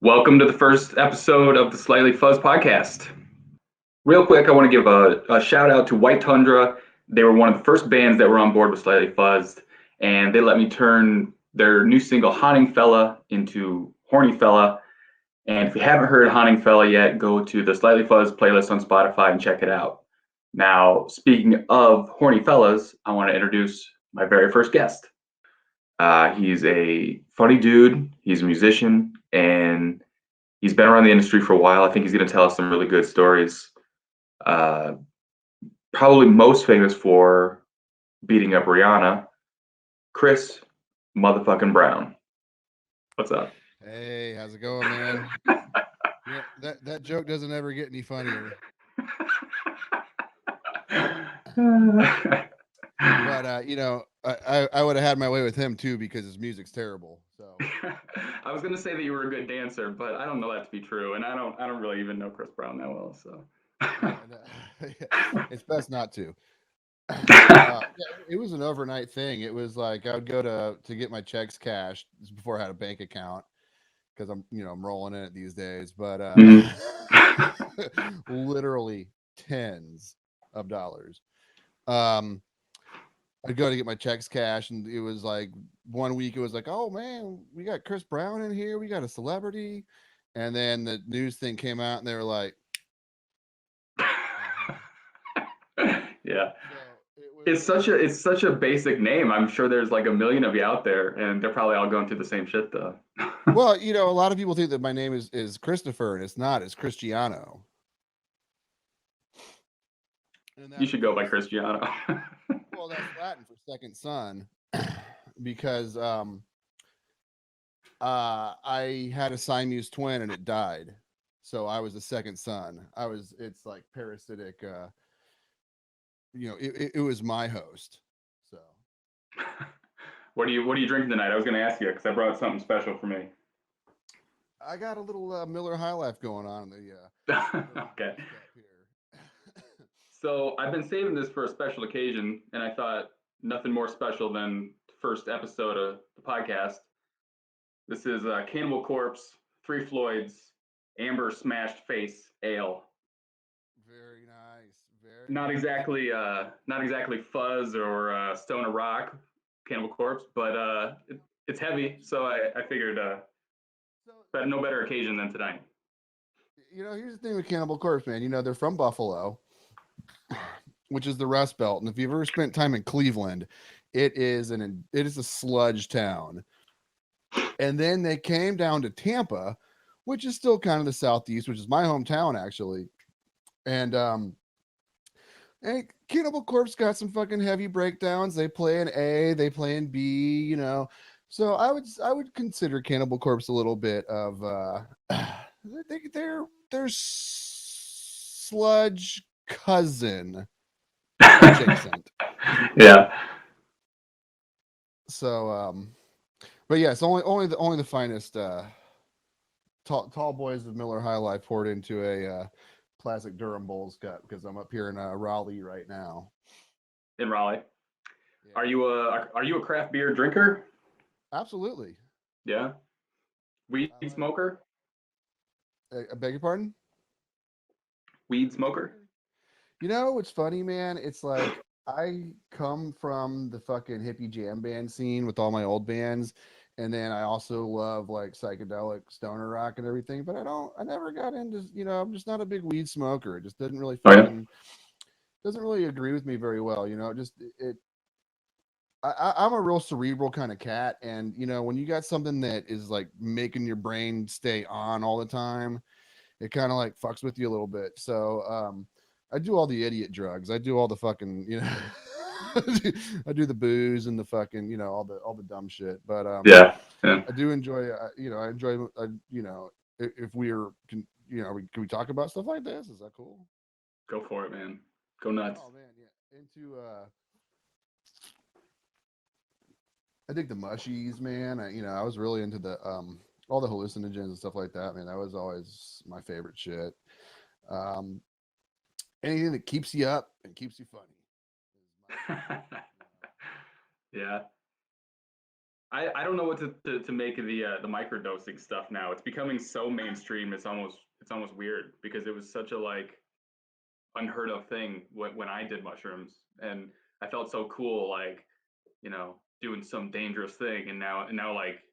Welcome to the first episode of the Slightly Fuzzed podcast. Real quick, I want to give a shout out to White Tundra. They were one of the first bands that were on board with Slightly Fuzzed, and they let me turn their new single Haunting Fella into Horny Fella. And if you haven't heard Haunting Fella yet, go to the Slightly Fuzzed playlist on Spotify and check it out. Now, speaking of horny fellas, I want to introduce my very first guest. He's a funny dude, he's a musician, and he's been around the industry for a while. I think he's going to tell us some really good stories. Uh, Probably most famous for beating up Rihanna, Chris Mothafkn Brown. What's up? Hey, how's it going, man? That joke doesn't ever get any funnier. But I would have had my way with him too because his music's terrible. So I was going to say that you were a good dancer, but I don't know that to be true, and I don't really even know Chris Brown that well. So it's best not to. It was an overnight thing. It was like I would go to get my checks cashed. This is before I had a bank account because I'm rolling in it these days. But literally tens of dollars. I'd go to get my checks cashed, and it was like one week it was like, oh man, we got Chris Brown in here, we got a celebrity, and then the news thing came out, and they were like, yeah. so It's such a basic name. I'm sure there's like a million of you out there, and they're probably all going through the same shit though. well, a lot of people think that my name is Christopher, and it's not. It's Cristiano. And You that, of should go by course, Cristiano. well, that's Latin for second son, because I had a Siamese twin and it died, so I was the second son. It's like parasitic. It was my host. So What are you drinking tonight? I was going to ask you because I brought something special for me. I got a little Miller High Life going on in the Okay. here. So I've been saving this for a special occasion, and I thought nothing more special than the first episode of the podcast. This is Cannibal Corpse, Three Floyds, Amber Smashed Face Ale. Very nice. Very Not nice. exactly, not exactly Fuzz or Stone of Rock, Cannibal Corpse, but it's heavy, so I figured So but no better occasion than tonight. here's the thing with Cannibal Corpse, man. They're from Buffalo, which is the Rust Belt, and if you've ever spent time in Cleveland, it is a sludge town. And then they came down to Tampa, which is still kind of the southeast, which is my hometown actually. And Cannibal Corpse got some fucking heavy breakdowns. They play in A, they play in B. So I would consider Cannibal Corpse a little bit of they're sludge cousin adjacent. Yeah. So but yes, only the finest tall boys of Miller High Life poured into a plastic Durham Bowls cup because I'm up here in Raleigh right now. In Raleigh. Yeah, Are you a craft beer drinker? absolutely. Yeah. Weed I like. smoker? I beg your pardon. Weed Weed smoker? smoker. What's funny, man? It's like I come from the fucking hippie jam band scene with all my old bands, and then I also love like psychedelic stoner rock and everything. But I never got into. I'm just not a big weed smoker. It just doesn't really Oh yeah. doesn't really agree with me very well. I'm a real cerebral kind of cat, and when you got something that is like making your brain stay on all the time, it kind of like fucks with you a little bit. So I do all the idiot drugs. I do all the fucking I do the booze and the fucking all the dumb shit. But Yeah. Yeah. I do enjoy I enjoy if we're can we talk about stuff like this? Is that cool? Go for it, man. Go nuts. Oh man, yeah. Into I dig the mushies, man. I was really into the all the hallucinogens and stuff like that, man. That was always my favorite shit. Um, anything that keeps you up and keeps you funny is my favorite. Yeah. I don't know what to make of the microdosing stuff now. It's becoming so mainstream. It's almost weird because it was such a like unheard of thing when I did mushrooms, and I felt so cool, like doing some dangerous thing, and now like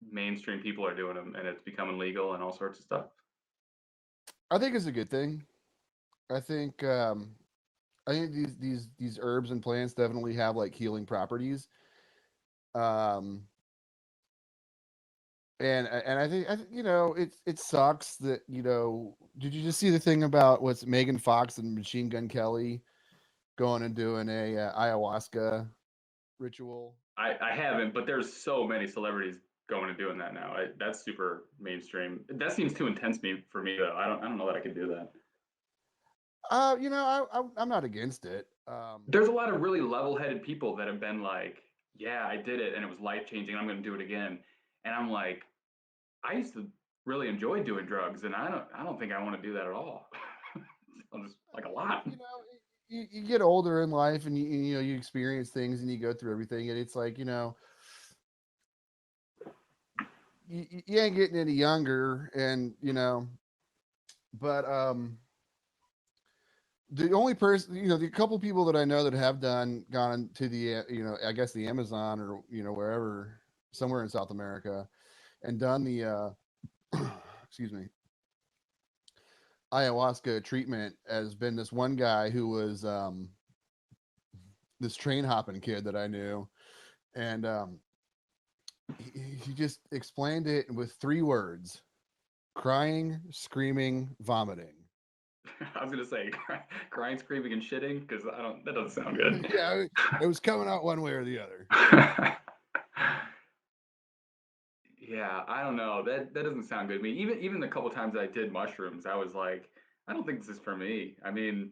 mainstream people are doing them, and it's becoming legal and all sorts of stuff. I think it's a good thing. I think I think these herbs and plants definitely have like healing properties. Um, and I think it sucks that did you just see the thing about what's Megan Fox and Machine Gun Kelly going and doing a ayahuasca ritual? I haven't, but there's so many celebrities going and doing that now. That's super mainstream. That seems too intense for me though. I don't know that I could do that. I'm not against it. There's a lot of really level-headed people that have been like, yeah, I did it and it was life-changing. I'm going to do it again. And I'm like, I used to really enjoy doing drugs, and I don't think I want to do that at all. I'm just like a lot. You get older in life, and you experience things, and you go through everything, and it's like you ain't getting any younger, and but the only person, the couple people that I know that have gone to the I guess the Amazon or wherever, somewhere in South America, and done the excuse me, ayahuasca treatment, has been this one guy who was this train hopping kid that I knew, and he just explained it with 3 words: crying, screaming, vomiting. I was gonna say crying, screaming, and shitting because I don't. That doesn't sound good. Yeah, it was coming out one way or the other. Yeah, I don't know. That doesn't sound good to me. Even the couple times I did mushrooms, I was like, I don't think this is for me. I mean,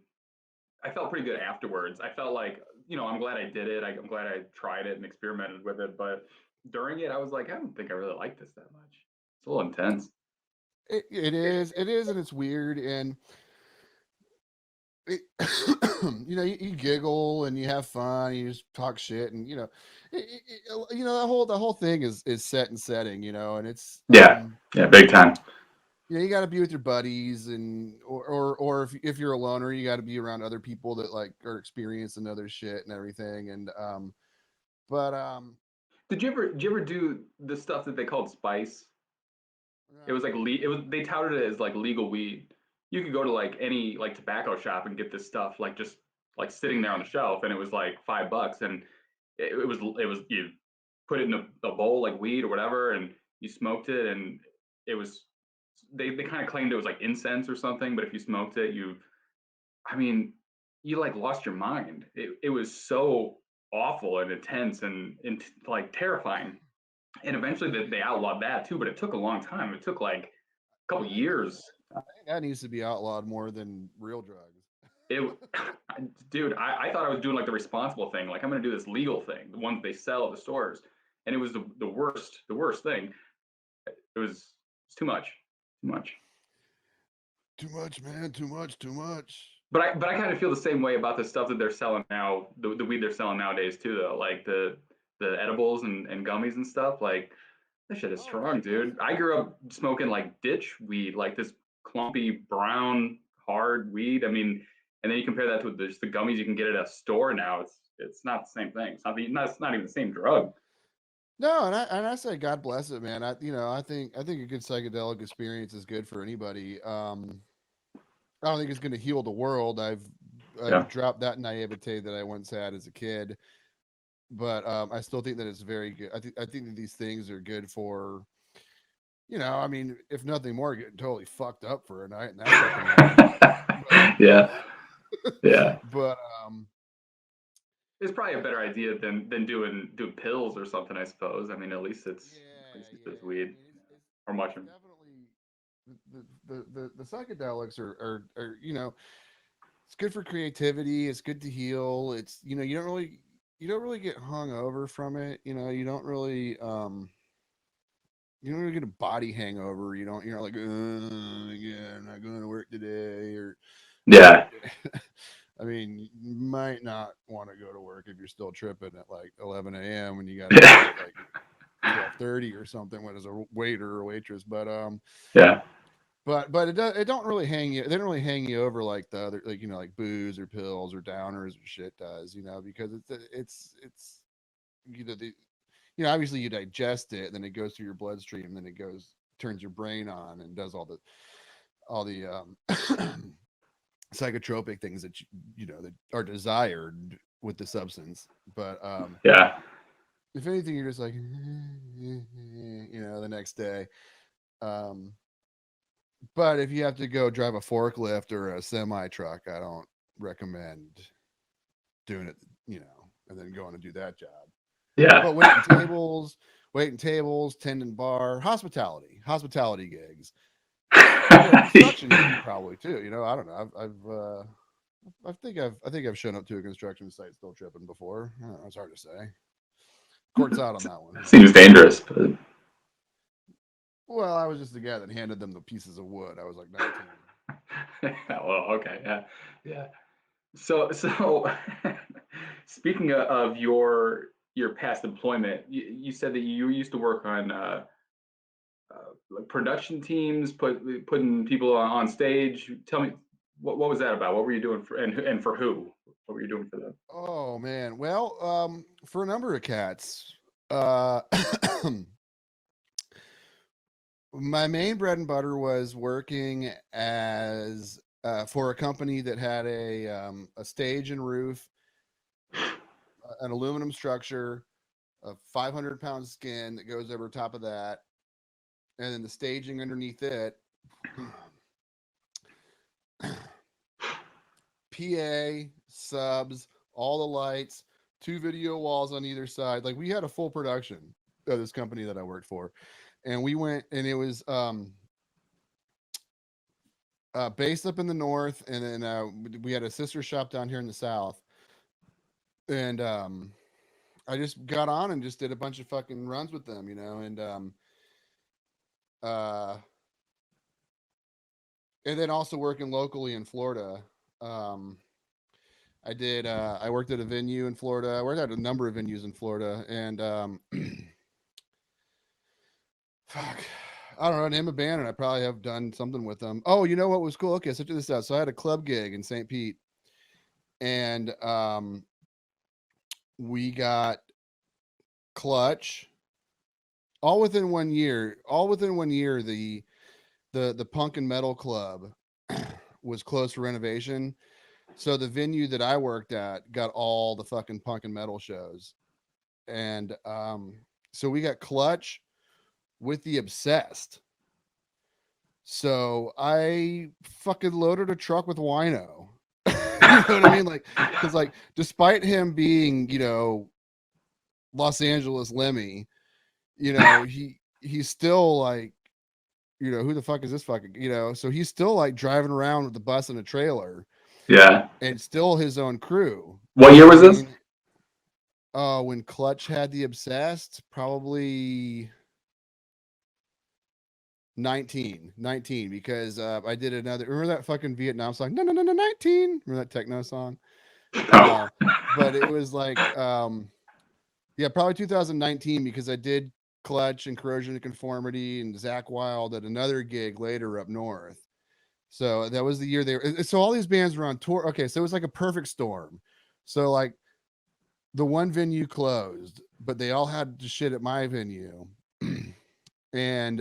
I felt pretty good afterwards. I felt like, I'm glad I did it. I'm glad I tried it and experimented with it. But during it, I was like, I don't think I really like this that much. It's a little intense. It is, and it's weird, and it, you giggle and you have fun, you just talk shit, and the whole thing is set and setting, and it's Yeah, yeah, big time. you got to be with your buddies, and or if you're a loner, you got to be around other people that like are experiencing other shit and everything, and but Did you ever do the stuff that they called spice? It was like it was they touted it as like legal weed. You could go to like any like tobacco shop and get this stuff like just like sitting there on the shelf, and it was like $5, and it was you put it in a bowl like weed or whatever, and you smoked it, and it was they kind of claimed it was like incense or something, but if you smoked it, I mean, you like lost your mind. It was so awful and intense and like terrifying. And eventually they outlawed that too, but it took a long time. It took like a couple years. I think that needs to be outlawed more than real drugs. It, dude, I thought I was doing like the responsible thing. Like I'm gonna do this legal thing, the ones they sell at the stores, and it was the worst thing. It's too much, too much. Too much, man. Too much. Too much. But I kind of feel the same way about the stuff that they're selling now, the weed they're selling nowadays too, though, like the edibles and gummies and stuff. Like that shit is Oh, right. strong, dude. I grew up smoking like ditch weed, like this clumpy brown hard weed. I mean, and then you compare that to just the gummies you can get at a store now. It's not the same thing. It's not even the same drug. No, and I say God bless it, man. I think a good psychedelic experience is good for anybody. I don't think it's going to heal the world. I've Yeah. dropped that naivete that I once had as a kid, but I still think that it's very good. I think that these things are good for, I mean, if nothing more, getting totally fucked up for a night, and that's fucking awesome. Yeah. Yeah. But It's probably a better idea than doing pills or something, I suppose. I mean, at least it's just yeah. I weed mean, or it's mushroom. definitely the psychedelics are it's good for creativity. It's good to heal. It's you don't really get hung over from it. You don't really get a body hangover. You're not like, yeah, I'm not going to work today, or Yeah. I mean, you might not want to go to work if you're still tripping at like 11 a.m. when you got to be at like 12:30 or something when as a waiter or waitress. Yeah. But it don't really hang you. They don't really hang you over like the other, like, like booze or pills or downers or shit does, because it's the obviously you digest it, then it goes through your bloodstream, then it turns your brain on and does all the psychotropic things that that are desired with the substance. But Yeah. if anything, you're just like the next day. Um, but if you have to go drive a forklift or a semi truck, I don't recommend doing it, and then going to do that job. Yeah. But waiting tables, tending bar, hospitality gigs. Construction probably too. I don't know. I think I've shown up to a construction site still tripping before. I don't know, it's hard to say. Court's out on that one. Seems dangerous, but Well, I was just the guy that handed them the pieces of wood. I was like 19. well, okay, yeah, yeah. So speaking of your past employment, you said that you used to work on like production teams, putting people on stage. Tell me, what was that about? What were you doing for, and for who? What were you doing for them? Oh man. Well, for a number of cats, uh, my main bread and butter was working as for a company that had a stage and roof, an aluminum structure, a 500-pound skin that goes over top of that, and then the staging underneath it. PA, subs, all the lights, 2 video walls on either side. Like, we had a full production of this company that I worked for, and we went, and it was based up in the north, and then we had a sister shop down here in the south, and I just got on and just did a bunch of fucking runs with them, uh, and then also working locally in Florida. Um, I worked at a venue in Florida. I worked at a number of venues in Florida, and fuck, I don't know, name a band, and I probably have done something with them. Oh, you know what was cool? Okay, so check this out. So I had a club gig in St. Pete, and we got Clutch all within 1 year. All within 1 year, the punk and metal club was closed for renovation. So the venue that I worked at got all the fucking punk and metal shows. And so we got Clutch with the Obsessed. So I fucking loaded a truck with wino. You know what I mean? Like, because like, despite him being, Los Angeles Lemmy, he's still like, who the fuck is this fucking, so he's still like driving around with the bus and a trailer. Yeah. And still his own crew. What year was this? When Clutch had the Obsessed, probably 19, because I did another. Remember that fucking Vietnam song? No, 19. Remember that techno song? No. But it was like, yeah, probably 2019, because I did Clutch and Corrosion of Conformity and Zach Wild at another gig later up north. So that was the year they were. So all these bands were on tour. Okay, so it was like a perfect storm. So like the one venue closed, but they all had to shit at my venue. And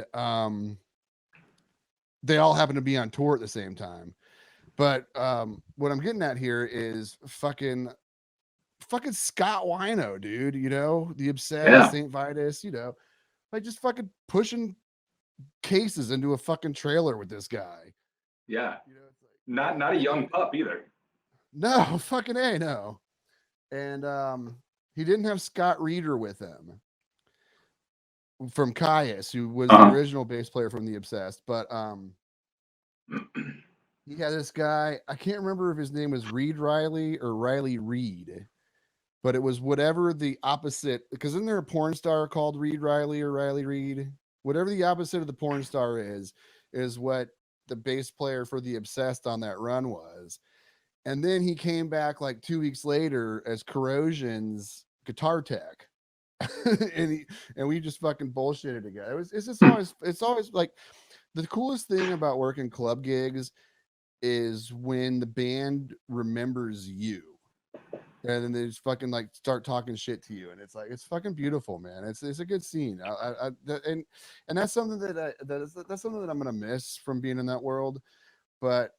they all happened to be on tour at the same time. But what I'm getting at here is fucking Scott Wino, dude, the Obsessed, Yeah. St. Vitus, like just fucking pushing cases into a fucking trailer with this guy. Yeah. It's like, Not a young pup either. No, fucking A, no. And he didn't have Scott Reeder with him from Caius, who was the original bass player from the Obsessed. But he had this guy, I can't remember if his name was Reed Riley or Riley Reed, but it was whatever the opposite, because isn't there a porn star called Reed Riley or Riley Reed? Whatever the opposite of the porn star is what the bass player for the Obsessed on that run was. And then he came back like 2 weeks later as Corrosion's guitar tech. and we just fucking bullshitted together. It's just always, it's always like the coolest thing about working club gigs is when the band remembers you, and then they just fucking like start talking shit to you, and it's like, it's fucking beautiful, man. It's a good scene. And that's something that's something that I'm gonna miss from being in that world. But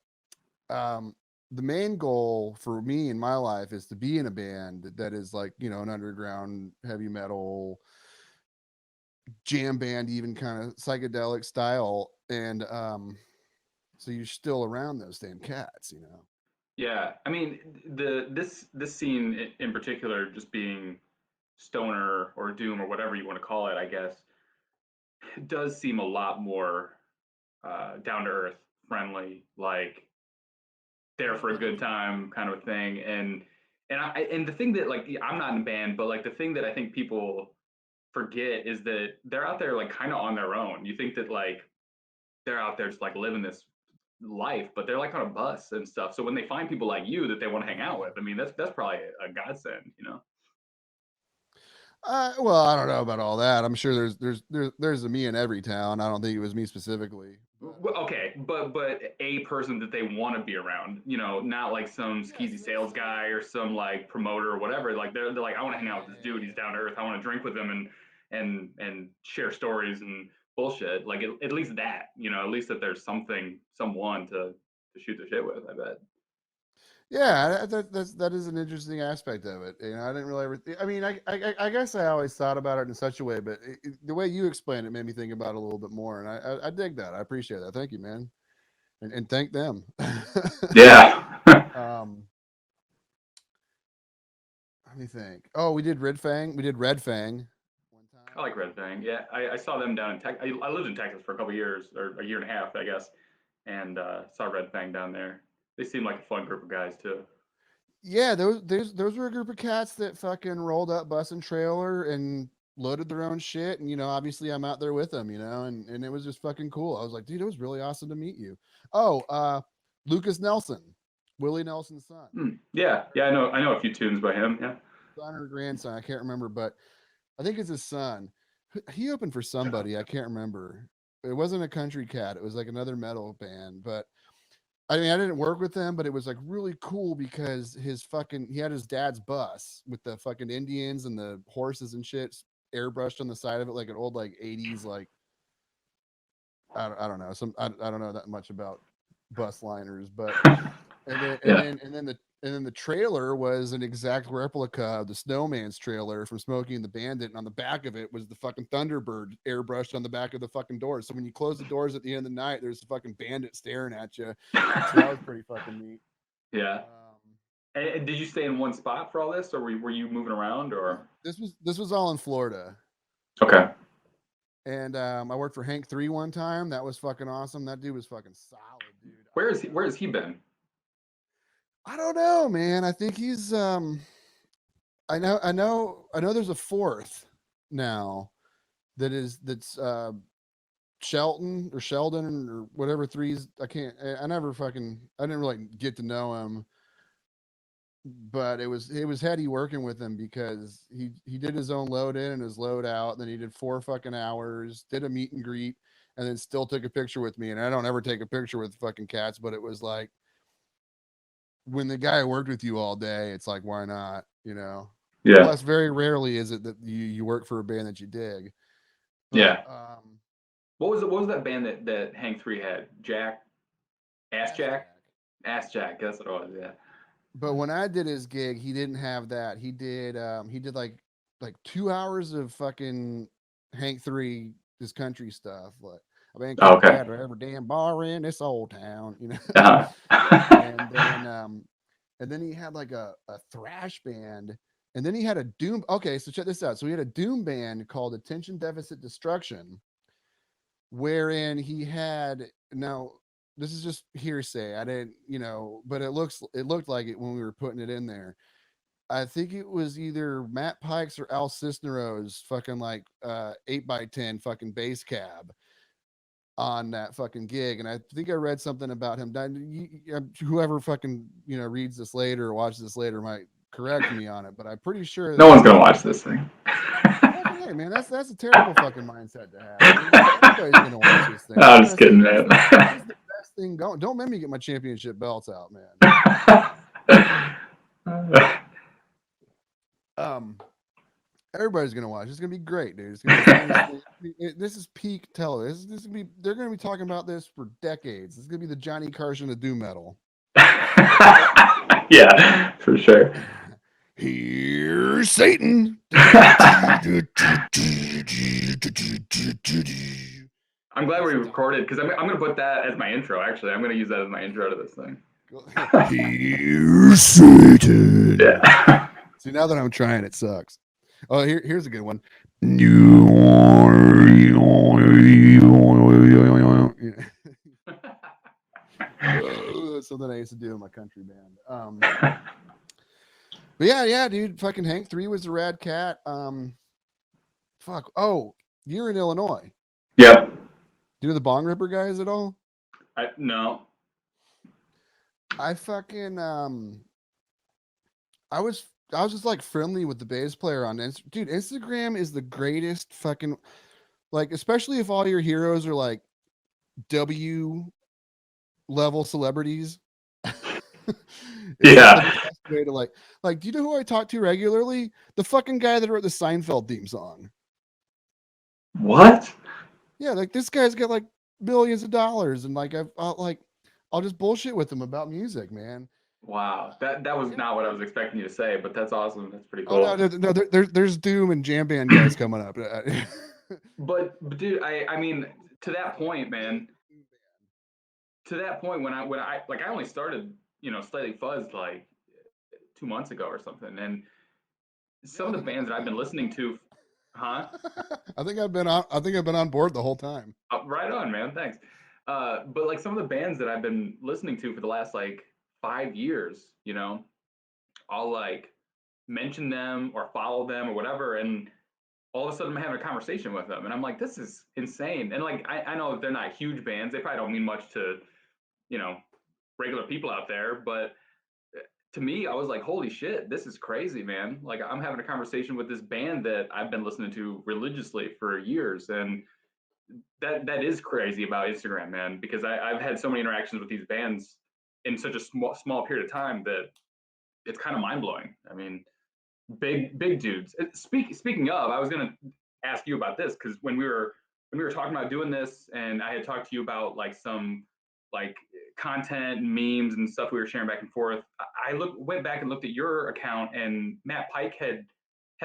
um the main goal for me in my life is to be in a band that is like, an underground heavy metal jam band, even kind of psychedelic style. And so you're still around those damn cats. Yeah, I mean, this scene in particular, just being stoner or doom or whatever you want to call it, I guess, does seem a lot more down to earth, friendly, like there for a good time kind of a thing. And the thing that, like, I'm not in a band, but like the thing that I think people forget is that they're out there like kind of on their own. You think that like they're out there just like living this life, but they're like on a bus and stuff. So when they find people like you that they want to hang out with, I mean, that's probably a godsend, you know? Well, I don't know about all that. I'm sure there's a me in every town. I don't think it was me specifically. But, Okay, but a person that they want to be around, you know, not like some yes, skeezy that's sales guy or some like promoter or whatever. Like they're like, I want to hang out with this dude. He's down to earth. I want to drink with him and share stories and bullshit. Like at least that, you know, at least that there's someone to shoot the shit with. I bet. yeah, that is an interesting aspect of it. I didn't really ever. I mean, I guess I always thought about it in such a way, but the way you explained it made me think about it a little bit more, and I dig that. I appreciate that. Thank you, man, and thank them. Yeah. um, Let me think. Oh, we did Red Fang. We did Red Fang one I time. like Red Fang. Yeah, I saw them down in Texas. I lived in Texas for a couple years, or a year and a half, I guess, and saw Red Fang down there. They seem like a fun group of guys too. Yeah, those were a group of cats that fucking rolled up bus and trailer and loaded their own shit. And obviously I'm out there with them, and it was just fucking cool. I was like, dude, it was really awesome to meet you. Oh, Lucas Nelson, Willie Nelson's son. Yeah, yeah, I know a few tunes by him. Yeah. Son or grandson, I can't remember, but I think it's his son. He opened for somebody, I can't remember. It wasn't a country cat, it was like another metal band, but I mean, I didn't work with them, but it was like really cool because he had his dad's bus with the fucking Indians and the horses and shit airbrushed on the side of it, like an old like 80s, like I don't know, I don't know that much about bus liners, but and then and Yeah. then and then the and then the trailer was an exact replica of the Snowman's trailer from Smokey and the Bandit, and on the back of it was the fucking Thunderbird airbrushed on the back of the fucking doors. So when you close the doors at the end of the night, there's a fucking bandit staring at you. So that was pretty fucking neat. Yeah. Um, And did you stay in one spot for all this, or were you moving around, or? this was all in Florida, Okay. and I worked for Hank 3 one time. That was fucking awesome. That dude was fucking solid, dude. Where has he been? I don't know, man. I think he's I know there's a fourth now that's Shelton or Sheldon or whatever threes. I didn't really get to know him, but it was heady working with him because he did his own load in and his load out, and then he did 4 fucking hours, did a meet and greet, and then still took a picture with me. And I don't ever take a picture with fucking cats, but it was like when the guy worked with you all day, it's like, why not? Yeah. Plus, very rarely is it that you work for a band that you dig. But Yeah. What was that band that Hank 3 had? Jack? Ass Ass Jack? Jack. Ass Jack. That's what it was. Yeah. But when I did his gig, he didn't have that. He did like 2 hours of fucking Hank 3 his country stuff. Like, I've been Oh, kicked okay. out of every damn bar in this old town. Uh-huh. And then he had like a thrash band, and then he had a doom. Okay, so check this out. So he had a doom band called Attention Deficit Destruction, wherein he had, now this is just hearsay. I didn't, but it looked like it when we were putting it in there. I think it was either Matt Pikes or Al Cisneros fucking like 8x10 fucking bass cab. on that fucking gig, and I think I read something about him. Whoever fucking reads this later or watches this later might correct me on it, but I'm pretty sure No one's gonna watch this thing. fucking hey, man, that's a terrible fucking mindset to have. I mean, everybody's gonna watch this thing. No, I'm just kidding, man. It's the best thing going. Don't make me get my championship belts out, man. Everybody's gonna watch. It's gonna be great, dude. It's gonna be, this is peak television. This is gonna be. They're gonna be talking about this for decades. It's gonna be the Johnny Carson of doom metal. Yeah, for sure. Here's Satan. I'm glad we recorded because I'm gonna put that as my intro. Actually, I'm gonna use that as my intro to this thing. Here's Satan. Yeah. See, now that I'm trying, it sucks. Oh, here's a good one. Something I used to do in my country band. But yeah, dude. Fucking Hank 3 was a rad cat. Fuck. Oh, you're in Illinois. Yep. Do you know the Bong Ripper guys at all? No. I fucking I was just like friendly with the bass player on Instagram. Dude, Instagram is the greatest fucking, like, especially if all your heroes are like W level celebrities. Yeah. The best way to like, do you know who I talk to regularly? The fucking guy that wrote the Seinfeld theme song. What? Yeah, like this guy's got like millions of dollars, and like I'll just bullshit with him about music, man. Wow, that was not what I was expecting you to say, but that's awesome. That's pretty Oh cool. no, there's Doom and Jam Band guys coming up. But dude, I mean, to that point, man. To that point, when I only started, Slightly Fuzzed like 2 months ago or something, and some of the bands that I've been listening to, huh? I think I've been on board the whole time. Right on, man. Thanks. But like some of the bands that I've been listening to for the last like 5 years, I'll like mention them or follow them or whatever, and all of a sudden I'm having a conversation with them, and I'm like, this is insane. And like I know they're not huge bands; they probably don't mean much to, regular people out there, but to me, I was like, holy shit, this is crazy, man. Like I'm having a conversation with this band that I've been listening to religiously for years, and that is crazy about Instagram, man, because I've had so many interactions with these bands in such a small period of time that it's kind of mind blowing. I mean, big dudes. Speaking of, I was gonna ask you about this because when we were talking about doing this, and I had talked to you about like some like content and memes and stuff we were sharing back and forth. I went back and looked at your account, and Matt Pike had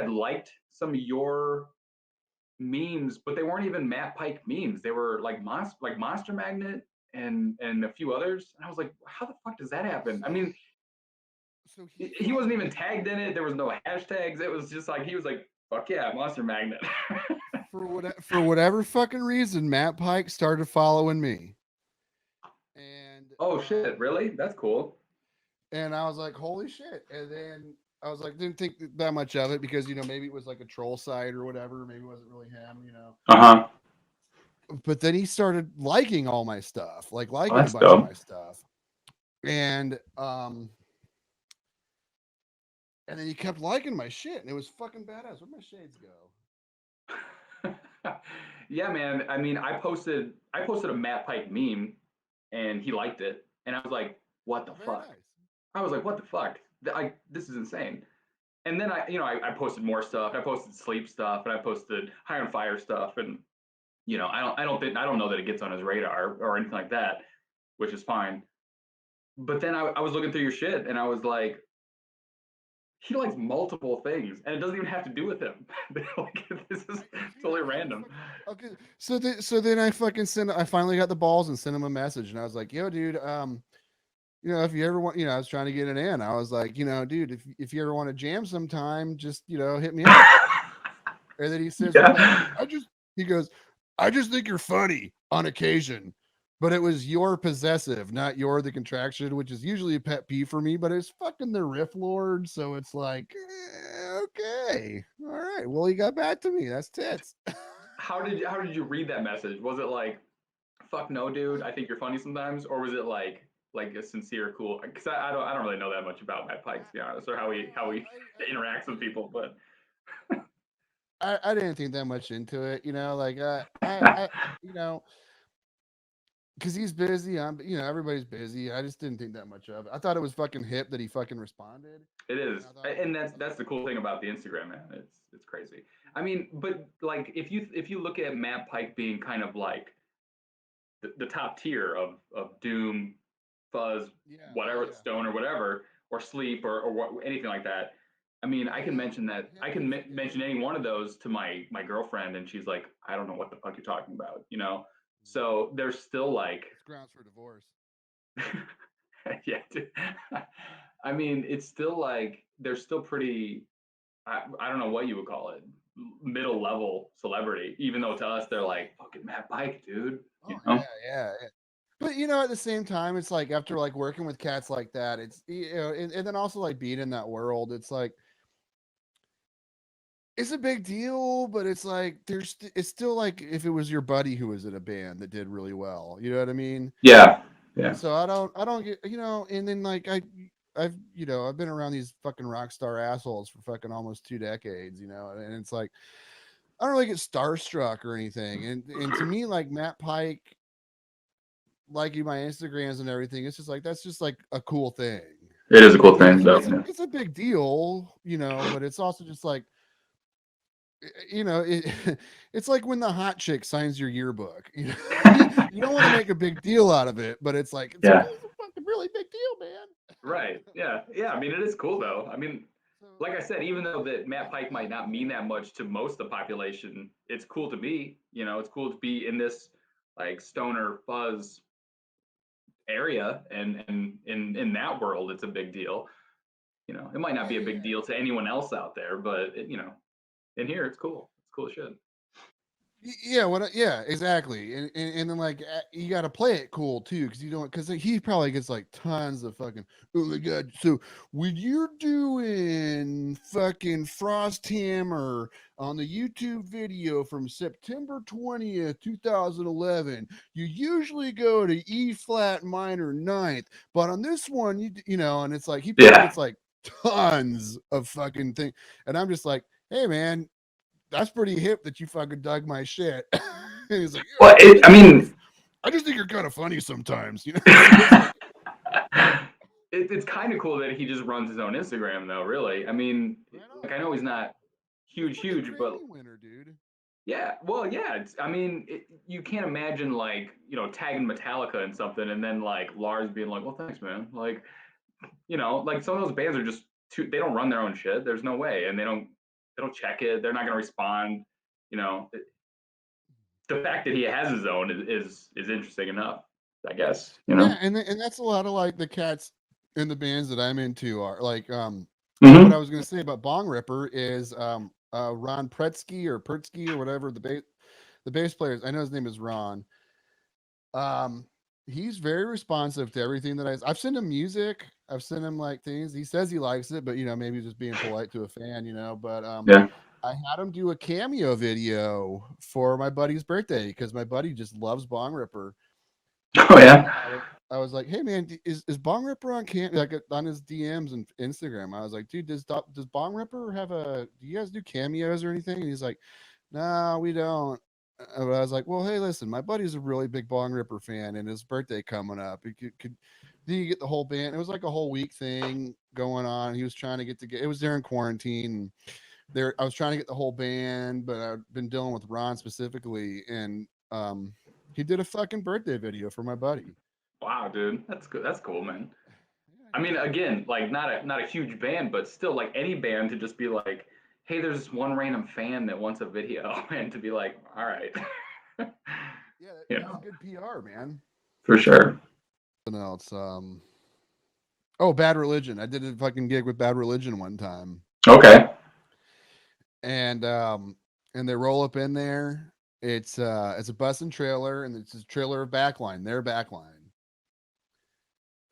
liked some of your memes, but they weren't even Matt Pike memes. They were like Monster Magnet and a few others. And I was like, how the fuck does that happen? I mean, so he wasn't even tagged in it. There was no hashtags. It was just like he was like, fuck yeah, Monster Magnet. For whatever fucking reason, Matt Pike started following me. And oh shit, really? That's cool. And I was like, holy shit. And then I was like, didn't think that much of it because, maybe it was like a troll site or whatever. Maybe it wasn't really him, Uh-huh. But then he started liking all my stuff, like liking a bunch dope. of my stuff. And then he kept liking my shit, and it was fucking badass. Where'd my shades go? Yeah, man. I mean, I posted a Matt Pike meme, and he liked it, and I was like, what the fuck? Nice. I was like, what the fuck? This is insane. And then I posted more stuff. I posted sleep stuff, and I posted High on Fire stuff, and I don't know that it gets on his radar or anything like that, which is fine. But then I was looking through your shit, and I was like, he likes multiple things, and it doesn't even have to do with him. Like, this is totally random. Okay, so then I finally got the balls and sent him a message, and I was like, yo, dude, if you ever want, I was trying to get it in. I was like, dude, if you ever want to jam sometime, just, hit me up. And then he says, yeah. He goes, I just think you're funny on occasion, but it was your possessive, not your the contraction, which is usually a pet peeve for me, but it's fucking the riff lord. So it's like, okay, all right. Well, he got back to me. That's tits. How did you read that message? Was it like fuck no, dude, I think you're funny sometimes, or was it like a sincere cool? Because I don't really know that much about Matt Pike, to be honest, or how he interacts with people, but I didn't think that much into it, like I you know, because he's busy. Everybody's busy. I just didn't think that much of it. I thought it was fucking hip that he fucking responded, it and is, I thought it was and that's the cool thing about the Instagram, man. It's crazy. I mean, but like if you look at Matt Pike being kind of like the top tier of Doom, Fuzz, yeah, oh whatever, yeah, Stone or whatever, or Sleep or what, anything like that. I mean, I can mention that. I can mention any one of those to my girlfriend, and she's like, I don't know what the fuck you're talking about, you know. So there's still like, it's grounds for divorce. yeah. I mean, it's still like they're still pretty. I don't know what you would call it, middle level celebrity. Even though to us they're like fucking Matt Pike, dude. Oh You know? yeah. But at the same time, it's like after like working with cats like that, it's and then also like being in that world, it's like it's a big deal, but it's like it's still like if it was your buddy who was in a band that did really well, you know what I mean? Yeah, yeah. So I don't get and then like I've been around these fucking rock star assholes for fucking almost 2 decades, and it's like I don't really get starstruck or anything, and to me like Matt Pike liking my Instagrams and everything, it's just like that's just like a cool thing. It is a cool It's thing, it's though. it's a, it's a big deal, but it's also just like it, it's like when the hot chick signs your yearbook. You don't want to make a big deal out of it, but it's like it's a, Yeah. it's a fucking really big deal, man. Right. Yeah. Yeah. I mean, it is cool so though. I mean, so like I said, even though that Matt yeah, Pike might not mean that much to most of the population, it's cool to me. You know, it's cool to be in this like stoner fuzz area, and in that world, it's a big deal. You know, it might not yeah, be a yeah, big deal to anyone else out there, but in here, it's cool. It's cool as shit. yeah. Yeah, exactly. And then like you got to play it cool too, because you don't because he probably gets like tons of fucking oh my god. So when you're doing fucking Frosthammer on the YouTube video from September 20th, 2011, you usually go to E flat minor ninth, but on this one and it's like he probably Yeah. gets like tons of fucking thing, and I'm just like, hey man, that's pretty hip that you fucking dug my shit. And he's like, yeah, Well, I I just think you're, mean, I just think you're kind of funny sometimes, So it's it, like, it's kind of cool that he just runs his own Instagram, though. Really, I mean, right like on. I know he's not He's a huge, fucking huge, but Grammy winner, dude. yeah, well, yeah. I mean, you can't imagine like tagging Metallica and something, and then like Lars being like, "Well, thanks, man." Like like some of those bands are just too. They don't run their own shit. There's no way, and they don't check it. They're not gonna respond. You know, the fact that he has his own is interesting enough, I guess. Yeah, and that's a lot of like the cats in the bands that I'm into are like what I Hmm. was gonna say about Bong Ripper is Ron Pretsky or whatever the bass player is. I know his name is Ron. Um, he's very responsive to everything that I've sent him music. I've sent him like things. He says he likes it, but maybe just being polite to a fan, But Yeah. I had him do a cameo video for my buddy's birthday because my buddy just loves Bong Ripper, Oh and yeah. I was like, hey man, is Bong Ripper on like on his DMs and Instagram? I was like, dude, does Bong Ripper have do you guys do cameos or anything? And he's like, no, we don't. But I was like, well, hey, listen, my buddy's a really big Bong Ripper fan, and his birthday coming up. He did you get the whole band? It was like a whole week thing going on. He was trying to get. It was during quarantine. And I was trying to get the whole band, but I've been dealing with Ron specifically, and he did a fucking birthday video for my buddy. Wow, dude, that's good. That's cool, man. Yeah, I he mean, did. again, like not a huge band, but still, like any band to just be like, hey, there's this one random fan that wants a video, and to be like, all right, Yeah, you that's know, good PR, man. for sure. Something else. Oh, Bad Religion. I did a fucking gig with Bad Religion one time, Okay. and they roll up in there. It's a bus and trailer, and it's a trailer of backline, their backline.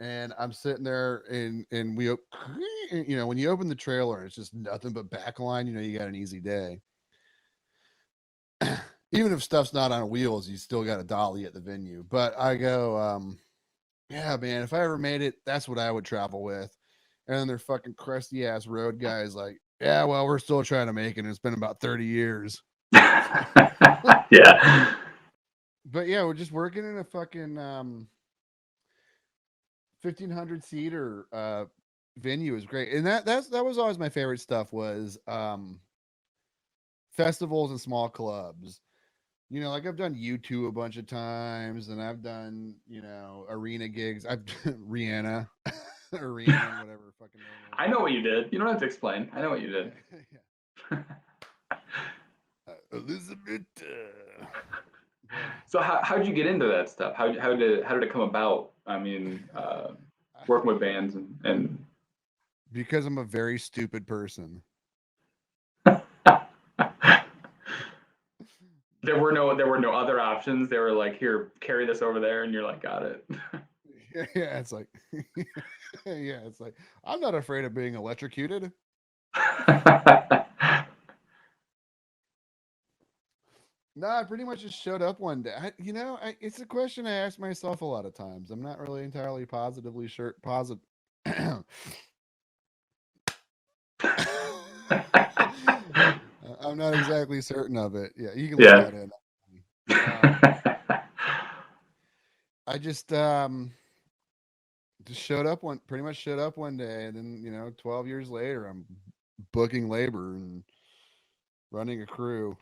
And I'm sitting there, and when you open the trailer, it's just nothing but backline. You got an easy day. even if stuff's not on wheels, you still got a dolly at the venue. But I go, yeah, man, if I ever made it, that's what I would travel with. And then they're fucking crusty ass road guys like, yeah, well, we're still trying to make it. It's been about 30 years. Yeah. But yeah, we're just working in a fucking 1,500 seater venue is great. And that was always my favorite stuff was festivals and small clubs. You know, like I've done U2 a bunch of times, and I've done, you know, arena gigs. I've Rihanna, arena, whatever fucking name is. I know what you did. You don't have to explain. I know what you did. Yeah. Elizabeth. So how'd you get into that stuff? How did it come about? I mean, working with bands and Because I'm a very stupid person. there were no other options. They were like, here, carry this over there, and you're like, got it. Yeah, it's like, yeah, it's like I'm not afraid of being electrocuted. No, I pretty much just showed up one day. It's a question I ask myself a lot of times. I'm not really entirely positively sure. Positive. I'm not exactly certain of it. Yeah, you can leave that in. I just pretty much showed up one day, and then 12 years later, I'm booking labor and running a crew.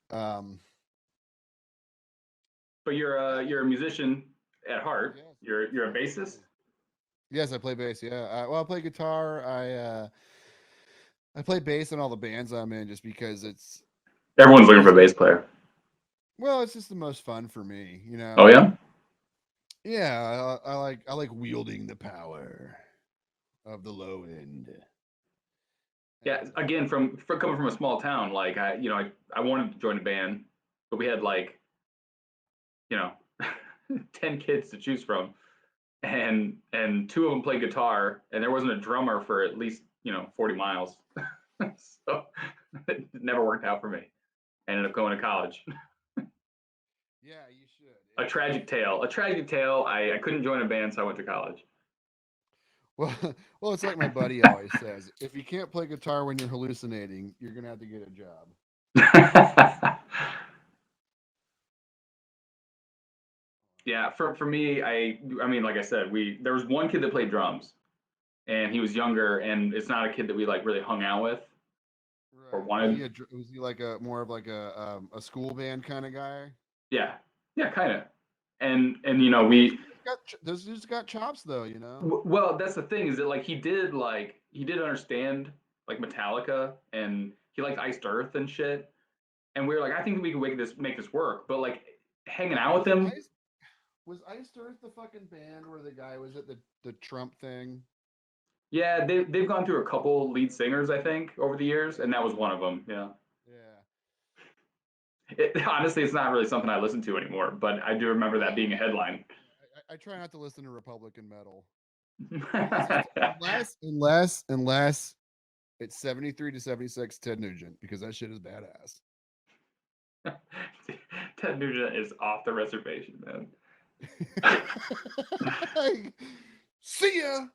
But you're a musician at heart. Yes, You're a bassist. yes, I play bass. Yeah, well, I play guitar. I play bass in all the bands I'm in, just because Everyone's looking for a bass player. well, it's just the most fun for me. Oh yeah. Yeah, I like wielding the power of the low end. Yeah. And, Again, from coming from a small town, like I wanted to join a band, but we had like, you know, 10 kids to choose from, and two of them played guitar, and there wasn't a drummer for at least 40 miles. So it never worked out for me. I ended up going to college. yeah, you should. A tragic tale. A tragic tale. I couldn't join a band, so I went to college. Well, well, it's like my buddy always says: if you can't play guitar when you're hallucinating, you're gonna have to get a job. Yeah, for me, I mean, like I said, there was one kid that played drums, and he was younger, and it's not a kid that we like really hung out with or Right? wanted. Was he like a more of like a school band kind of guy? Yeah, yeah, kind of. And we Those dudes got chops though, you know. well, that's the thing is that like he did understand like Metallica, and he liked Iced Earth and shit, and we were like, I think we can make this work, but like hanging out with him. Was Iced Earth the fucking band where the guy was at the Trump thing? Yeah, they've gone through a couple lead singers, I think, over the years, and that was one of them. Yeah. Yeah. Honestly, it's not really something I listen to anymore, but I do remember that being a headline. I try not to listen to Republican metal Ted unless it's 73 to 76 Ted Nugent, because that shit is badass. Nugent is off the reservation, man. See ya.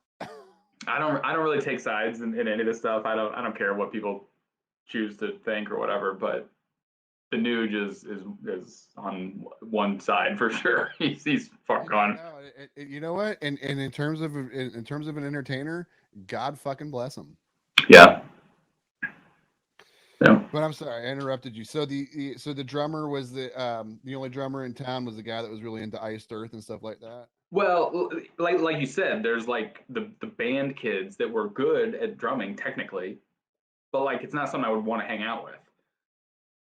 I don't really take sides in any of this stuff. I don't care what people choose to think or whatever, but the Nuge is on one side for sure. He's far gone. No, you know what? And in terms of an entertainer, God fucking bless him. Yeah. Yeah. But I'm sorry, I interrupted you. So the drummer was the only drummer in town was the guy that was really into Iced Earth and stuff like that. Well, like you said, there's like the band kids that were good at drumming technically, but like it's not something I would want to hang out with.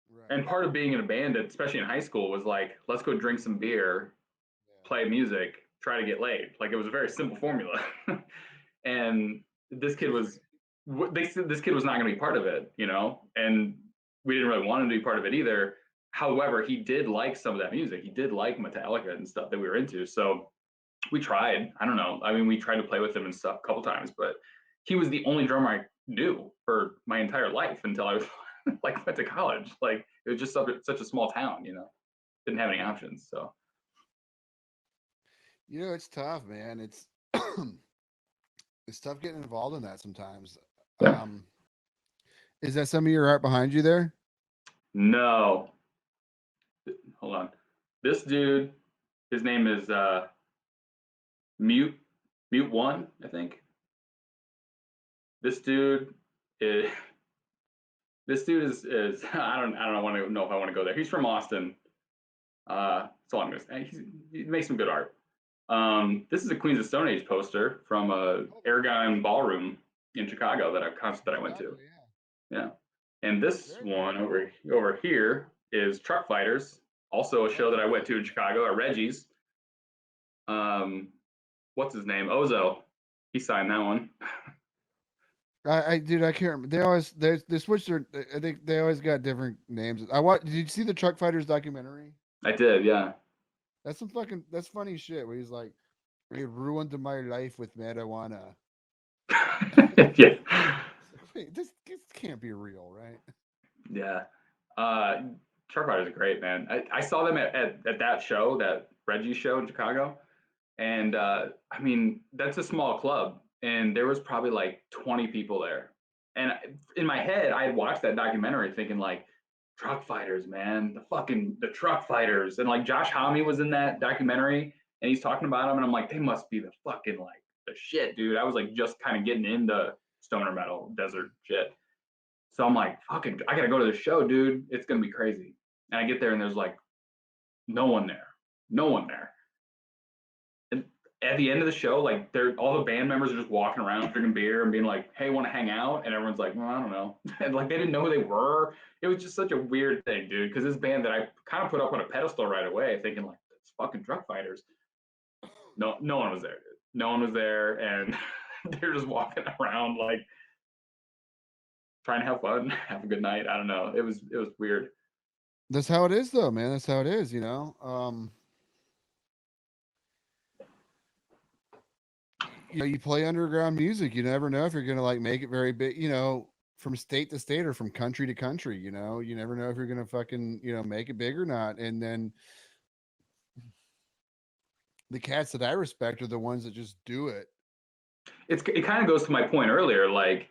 Right. And part of being in a band, especially in high school, was like, let's go drink some beer, play music, try to get laid. Like it was a very simple formula. And this kid was this kid was not going to be part of it, and we didn't really want him to be part of it either. However, he did like some of that music. He did like Metallica and stuff that we were into. So we tried. I don't know. I mean, we tried to play with him and stuff a couple times, but he was the only drummer I knew for my entire life until I was like went to college. Like it was just such a small town, didn't have any options. So It's tough, man. It's it's tough getting involved in that sometimes. yeah. Is that some of your art behind you there? No, hold on. This dude, his name is Mute Mute One, I think. This dude is this dude is I don't want to know if I want to go there. He's from Austin. That's all I'm gonna say. He makes some good art. This is a Queens of Stone Age poster from a Aragon Ballroom in Chicago concert that I went to. Yeah. And this one over here is Truck Fighters, also a show that I went to in Chicago at Reggie's. What's his name? Ozo. He signed that one. Dude, I can't remember. They switched their. I think they always got different names. Did you see the Truck Fighters documentary? I did, yeah. That's funny shit. Where he's like, "It ruined my life with marijuana." Yeah. Wait, this can't be real, right? Yeah. Truck Fighters are great, man. I saw them at that show, that Reggie show in Chicago. And I mean, that's a small club. And there was probably like 20 people there. And in my head, I had watched that documentary thinking like, Truck Fighters, man, the Truck Fighters. And like Josh Homme was in that documentary and he's talking about them. And I'm like, they must be the fucking like the shit, dude. I was like just kind of getting into stoner metal, desert shit. So I'm like, fucking, I gotta go to the show, dude. It's gonna be crazy. And I get there and there's like no one there. No one there. And at the end of the show, like all the band members are just walking around drinking beer and being like, "Hey, want to hang out?" And everyone's like, "Well, I don't know." And like they didn't know who they were. It was just such a weird thing, dude. Because this band that I kind of put up on a pedestal right away, thinking like, "It's fucking Truck Fighters." No one was there, dude. No one was there, and they're just walking around like trying to have fun, have a good night. I don't know. It was weird. That's how it is, though, man. That's how it is. You play underground music. You never know if you're gonna like make it very big. From state to state or from country to country. You never know if you're gonna fucking make it big or not. And then the cats that I respect are the ones that just do it. It kind of goes to my point earlier. Like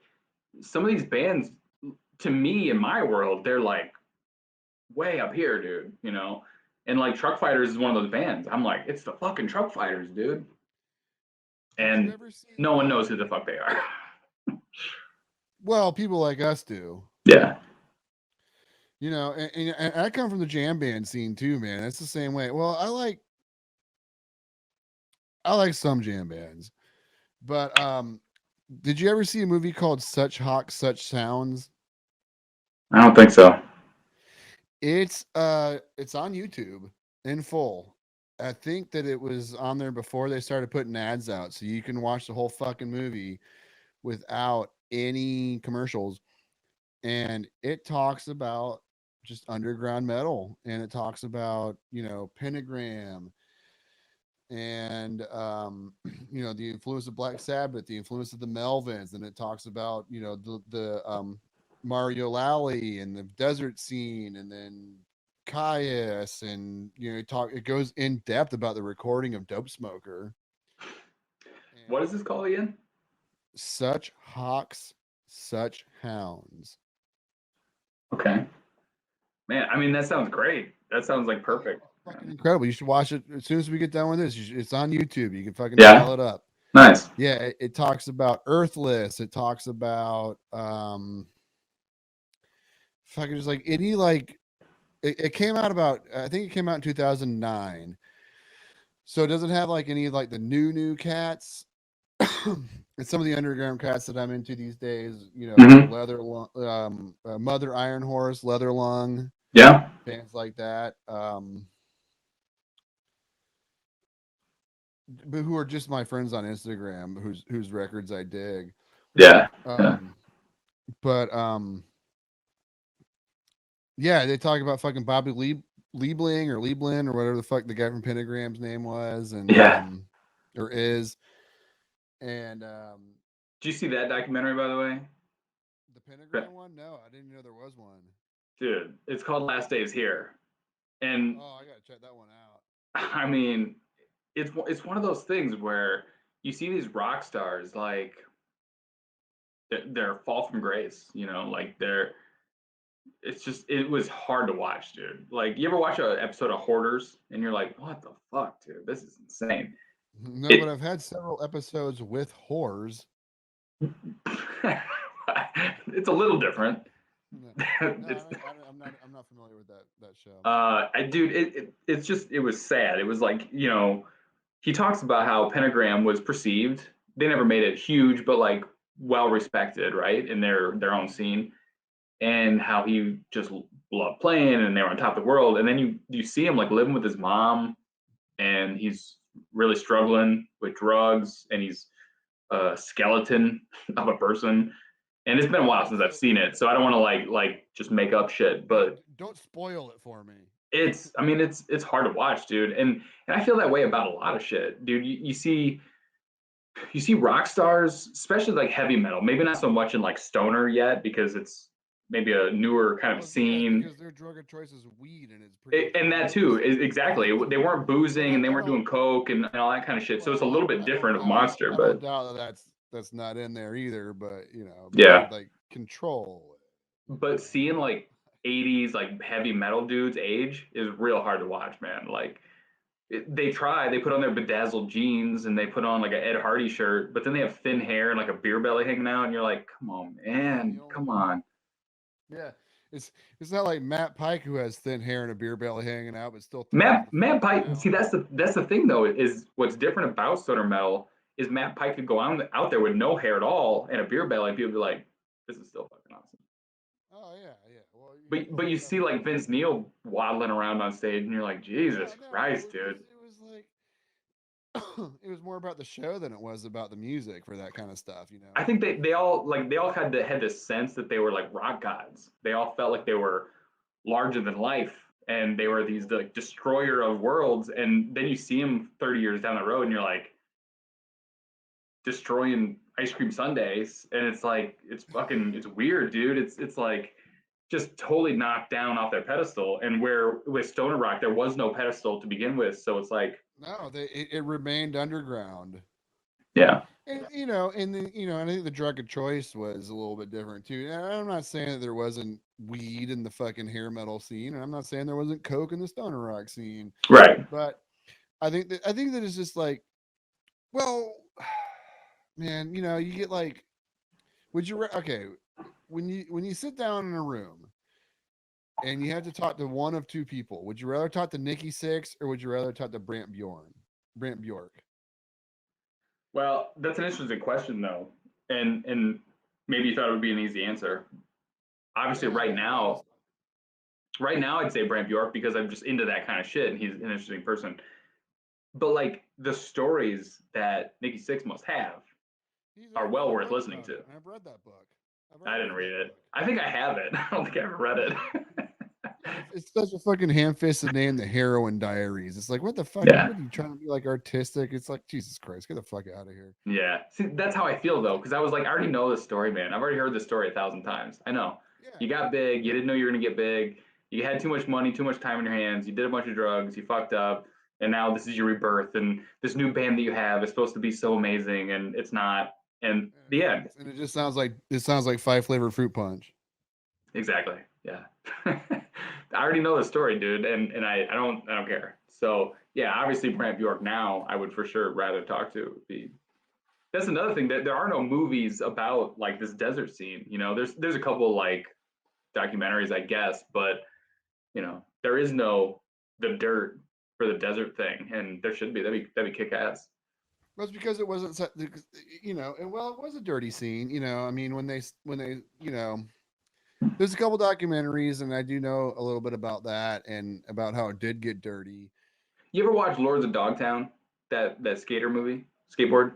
some of these bands, to me in my world, they're like way up here, dude. And like Truck Fighters is one of those bands. I'm like, it's the fucking Truck Fighters, dude. And no one knows who the fuck they are. Well, people like us do. Yeah. And I come from the jam band scene too, man. It's the same way. Well, I like some jam bands, but did you ever see a movie called Such Hawks, Such Sounds? I don't think so. It's on YouTube in full. I think that it was on there before they started putting ads out, so you can watch the whole fucking movie without any commercials. And it talks about just underground metal, and it talks about Pentagram and the influence of Black Sabbath, the influence of the Melvins, and it talks about the Mario Lally and the desert scene, and then Caius, and it goes in depth about the recording of Dope Smoker. What is this called again? Such Hawks, Such Hounds. Okay. Man, I mean that sounds great. That sounds like perfect. Fucking incredible. You should watch it as soon as we get done with this. It's on YouTube. You can fucking dial it up. Nice. Yeah, it talks about Earthless. It talks about fucking just like any like it came out about, I think it came out in 2009. So it doesn't have like any like the new cats. And some of the underground cats that I'm into these days, Mother Iron Horse, Leather Lung, bands like that. But who are just my friends on Instagram, whose records I dig. Yeah. Yeah, they talk about fucking Bobby Liebling or whatever the fuck the guy from Pentagram's name was, and or is. And did you see that documentary, by the way? Pentagram one? No, I didn't know there was one. Dude, it's called Last Days Here. And Oh, I gotta check that one out. I mean, it's one of those things where you see these rock stars like they're fall from grace, like it was hard to watch, dude. Like, you ever watch an episode of Hoarders and you're like, what the fuck, dude? This is insane. No, but It I've had several episodes with whores. it's a little different. No, It's I'm not familiar with that show. dude, it was sad. It was like, he talks about how Pentagram was perceived. They never made it huge, but like well respected, right, in their own scene, and how he just loved playing, and they were on top of the world. And then you see him like living with his mom, and he's really struggling with drugs, and he's a skeleton of a person. And it's been a while since I've seen it, so I don't want to like just make up shit, but Don't spoil it for me. I mean, it's hard to watch, dude. And I feel that way about a lot of shit, dude. You see rock stars, especially like heavy metal, maybe not so much in like stoner yet, because it's maybe a newer kind of scene. Because their drug of choice is weed, and it's pretty. And that too is exactly. They weren't boozing and they weren't doing coke and all that kind of shit. So it's a little bit different of Monster, I but don't doubt that's not in there either. But yeah. like Control. But seeing like 80s like heavy metal dudes age is real hard to watch, man. Like, they put on their bedazzled jeans and they put on like an Ed Hardy shirt, but then they have thin hair and like a beer belly hanging out, and you're like, come on, man, come on. Yeah, it's not like Matt Pike, who has thin hair and a beer belly hanging out, but still Matt Pike. See, that's the thing though, is what's different about stoner metal is Matt Pike could go out there with no hair at all and a beer belly, and people be like, this is still fucking awesome. Oh yeah. Well, but you see like Vince Neil waddling around on stage, and you're like, Jesus Christ, dude. It was like it was more about the show than it was about the music for that kind of stuff, I think they all had this sense that they were like rock gods. They all felt like they were larger than life, and they were these like destroyer of worlds. And then you see them 30 years down the road, and you're like destroying ice cream sundaes, and it's like it's weird, dude. It's like just totally knocked down off their pedestal. And where with stoner rock there was no pedestal to begin with, so it's like no, it remained underground. Yeah. And I think the drug of choice was a little bit different too. And I'm not saying that there wasn't weed in the fucking hair metal scene, and I'm not saying there wasn't coke in the stoner rock scene. Right. But I think that it's just like, well, man, you get like, when you sit down in a room and you have to talk to one of two people, would you rather talk to Nikki Sixx or would you rather talk to Brant Bjork? Well, that's an interesting question, though, and maybe you thought it would be an easy answer. Obviously, right now, I'd say Brant Bjork, because I'm just into that kind of shit, and he's an interesting person. But like the stories that Nikki Sixx must have are well worth listening to. I've read that book. I didn't read it. I think I have it. I don't think I ever read it. It's such a fucking ham-fisted name, the Heroine Diaries. It's like, what the fuck? Yeah. What are you trying to be like artistic? It's like, Jesus Christ, get the fuck out of here. Yeah. See, that's how I feel though, because I was like, I already know this story, man. I've already heard this story 1,000 times. I know. Yeah. You got big. You didn't know you were gonna get big. You had too much money, too much time in your hands. You did a bunch of drugs. You fucked up, and now this is your rebirth. And this new band that you have is supposed to be so amazing, and it's not. And the end. And it just sounds like 5 flavor fruit punch. Exactly. Yeah. I already know the story, dude, and I don't care. So yeah, obviously Brant Bjork now I would for sure rather talk to. That's another thing, that there are no movies about like this desert scene. There's a couple like documentaries, I guess, but there is no the dirt for the desert thing, and there should be. That'd be kick ass. That's because it wasn't, and well, it was a dirty scene. I mean, when they there's a couple documentaries, and I do know a little bit about that and about how it did get dirty. You ever watch Lords of Dogtown? That skater movie, skateboard?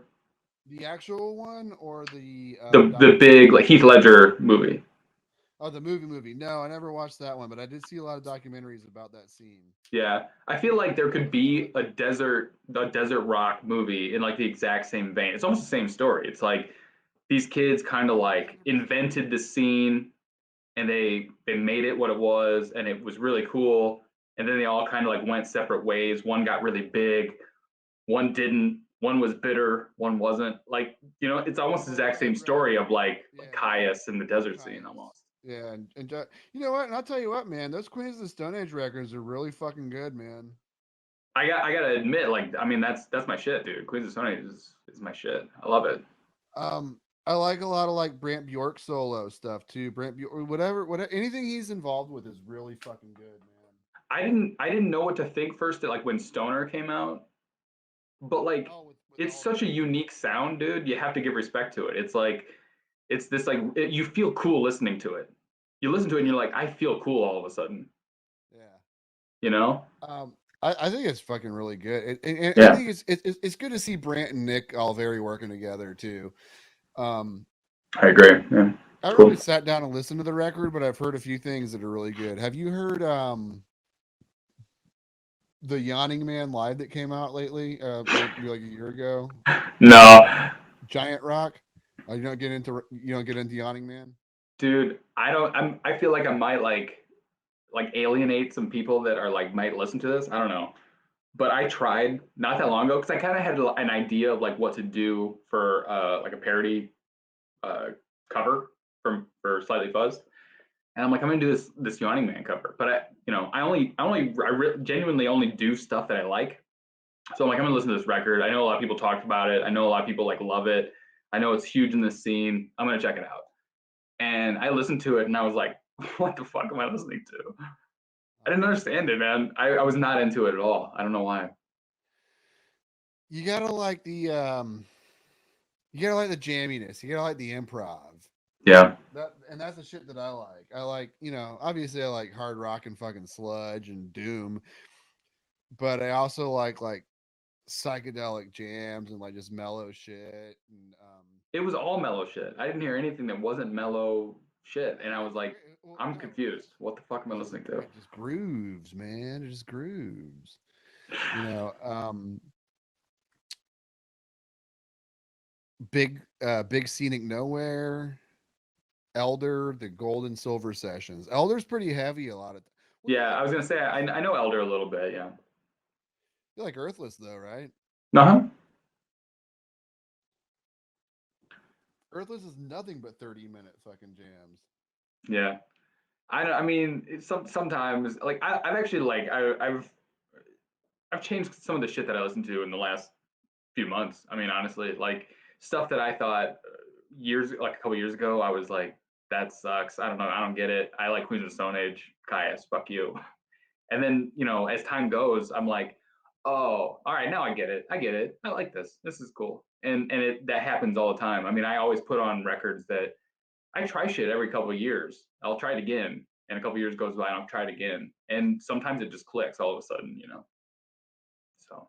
The actual one, or the big like Heath Ledger movie? Oh, the movie. No, I never watched that one, but I did see a lot of documentaries about that scene. Yeah, I feel like there could be a desert rock movie in like the exact same vein. It's almost the same story. It's like these kids kind of like 100%. invented the scene and they made it what it was, and it was really cool. And then they all kind of like went separate ways. One got really big, one didn't. One was bitter, one wasn't. Like, it's almost the exact same story of like Yeah, Caius in the desert scene Caius. almost. Yeah, and you know what? And I'll tell you what, man, those Queens of the Stone Age records are really fucking good, man. I gotta admit, like, I mean, that's my shit, dude. Queens of Stone Age is my shit. I love it. I like a lot of like Brant Bjork solo stuff too. Brant Bjork, whatever, anything he's involved with is really fucking good, man. I didn't know what to think first that like when Stoner came out, but like With it's all of such a his shit. unique sound, dude. You have to give respect to it. It's like it's this like you feel cool listening to it. You listen to it and you're like, I feel cool all of a sudden. Yeah. You know? I think it's fucking really good. And I Yeah, think it's good to see Brant and Nick all very working together too. Um, I agree. Yeah, I haven't cool. really sat down and listened to the record, but I've heard a few things that are really good. Have you heard the Yawning Man live that came out lately? Maybe like a year ago. No, Giant Rock. You don't get into Yawning Man. dude, I don't. I feel like I might like alienate some people that are like might listen to this. I don't know, but I tried not that long ago because I kind of had an idea of like what to do for like a parody uh cover for Slightly Fuzzed. And I'm like, I'm gonna do this Yawning Man cover, but genuinely only do stuff that I like. So I'm like, I'm gonna listen to this record. I know a lot of people talked about it. I know a lot of people like love it. I know it's huge in this scene. I'm gonna check it out. And I listened to it and I was like, what the fuck am I listening to? I didn't understand it, man. I was not into it at all. I don't know why. You gotta like you gotta like the jamminess. You gotta like the improv. Yeah. That's the shit that I like. I like, obviously I like hard rock and fucking sludge and doom, but I also like psychedelic jams and like just mellow shit and It was all mellow shit. I didn't hear anything that wasn't mellow shit. And I yeah, was like, well, I'm confused. What the fuck am I listening to? it just grooves, man. It just grooves. You know, big scenic nowhere. Elder, the gold and silver sessions. Elder's pretty heavy a lot of. Well, Yeah, I was gonna say I know Elder a little bit, yeah. you like Earthless though, right? Uh-huh. Earthless is nothing but 30-minute fucking jams. Yeah. I mean, sometimes like I've actually like I've changed some of the shit that I listened to in the last few months. I mean, honestly, like stuff that I thought years like a couple years ago, I was like, that sucks. I don't know. I don't get it. I like Queens of the Stone Age. Caius, fuck you. And then, as time goes, I'm like, oh, all right, now I get it. I get it. I like this. This is cool. And that happens all the time. I mean, I always put on records that I try shit every couple of years. I'll try it again. And a couple of years goes by and I'll try it again. And sometimes it just clicks all of a sudden. So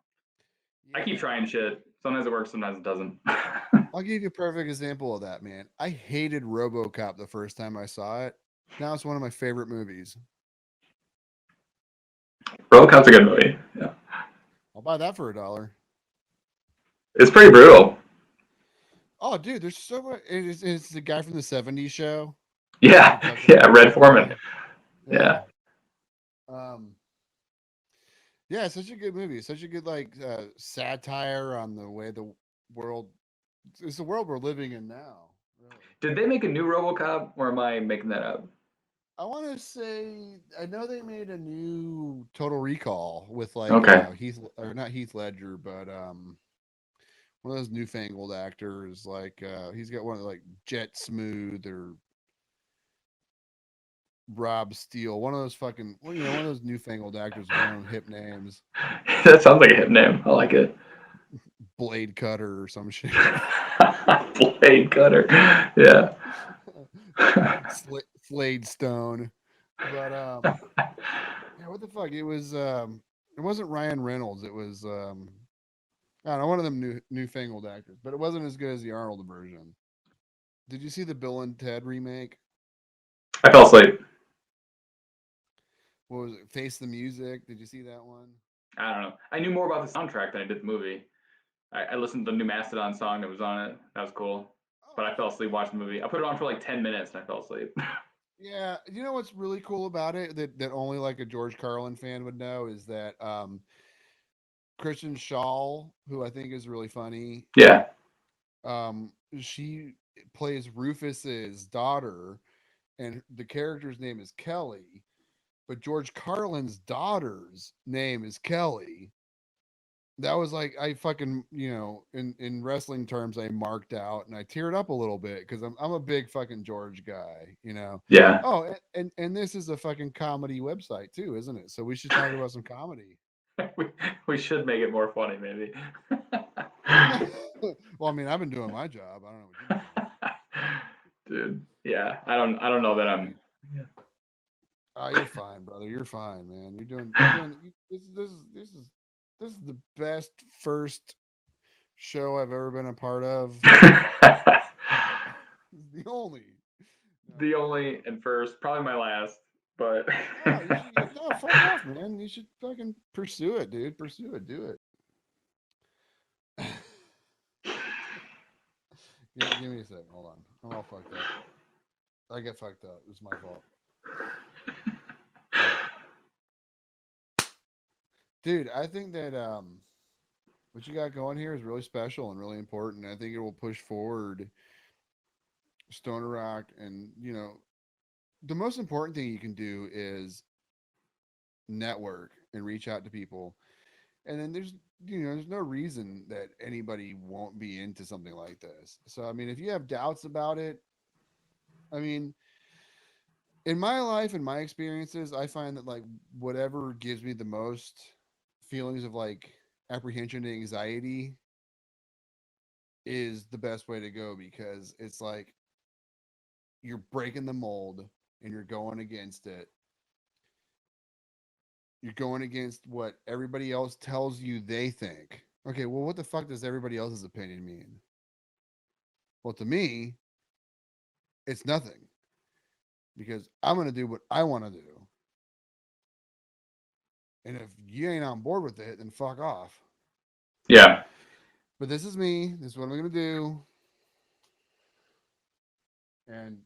I keep Yeah, trying shit. Sometimes it works, sometimes it doesn't. I'll give you a perfect example of that, man. I hated RoboCop the first time I saw it. Now it's one of my favorite movies. Robocop's a good movie. Yeah. I'll buy that for $1. It's pretty brutal. Oh, dude, there's so much. It's the guy from the '70s show. Yeah. Yeah. Red Foreman. Guy. Yeah. Yeah. Um. Yeah, it's such a good movie. Such a good like satire on the way the world. It's the world we're living in now. Really. Did they make a new Robocop or am I making that up? I want to say I know they made a new Total Recall with like Okay. Heath or not Heath Ledger, but one of those newfangled actors. Like he's got one of like Jet Smooth or Rob Steele, one of those fucking one of those newfangled actors with one of hip names, That sounds like a hip name. I like it. Blade Cutter or some shit. Blade cutter. Yeah. Slade Stone. But yeah, what the fuck? It wasn't Ryan Reynolds. It was I don't know, one of them newfangled actors, but it wasn't as good as the Arnold version. Did you see the Bill and Ted remake? I fell asleep. What was it? Face the Music. Did you see that one? I don't know. I knew more about the soundtrack than I did the movie. I listened to the new Mastodon song that was on it. That was cool. but I fell asleep watching the movie. I put it on for like 10 minutes and I fell asleep. Yeah, you know what's really cool about it that only like a George Carlin fan would know is that Kristen Shaw, who I think is really funny, Yeah. she plays Rufus's daughter, and the character's name is Kelly, but George Carlin's daughter's name is Kelly. That was like I fucking in wrestling terms I marked out and I teared up a little bit because I'm a big fucking George guy, you know. Yeah. Oh, and this is a fucking comedy website too, isn't it? So we should talk about some comedy. we should make it more funny, maybe. Well, I mean, I've been doing my job. I don't know what you've been doing. Dude, yeah, I don't know that I'm. Yeah. Oh, you're fine, brother. You're fine, man. This is the best first show I've ever been a part of. The only. The only and first, probably my last, but No, fuck off, man. You should fucking pursue it, dude. Pursue it. Do it. Give me a second. Hold on. I'm all fucked up. I get fucked up. It's my fault. Dude, I think that what you got going here is really special and really important. I think it will push forward Stoner Rock, and the most important thing you can do is network and reach out to people. And then there's no reason that anybody won't be into something like this. So I mean, if you have doubts about it, I mean, in my life and my experiences, I find that like whatever gives me the most feelings of like apprehension and anxiety is the best way to go, because it's like you're breaking the mold and you're going against it. You're going against what everybody else tells you they think. Okay, well, what the fuck does everybody else's opinion mean? Well, to me, it's nothing, because I'm going to do what I want to do. And if you ain't on board with it, then fuck off. yeah. But this is me. This is what I'm going to do. And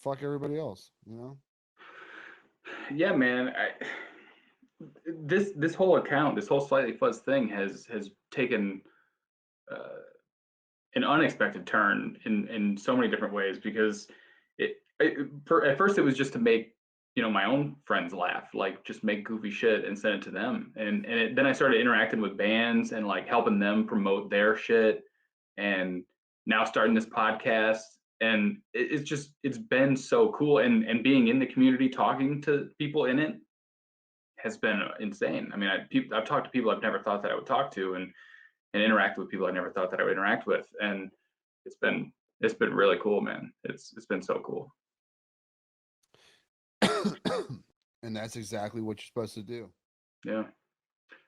fuck everybody else, Yeah, man. This whole account, this whole Slightly Fuzz thing has taken uh, an unexpected turn in so many different ways, because at first it was just to make my own friends laugh, like just make goofy shit and send it to them, and then I started interacting with bands and like helping them promote their shit, and now starting this podcast, and it's been so cool, and being in the community talking to people in it has been insane. I mean, I've talked to people I've never thought that I would talk to, and interact with people I never thought that I would interact with, and it's been really cool, man. It's been so cool. And that's exactly what you're supposed to do. Yeah.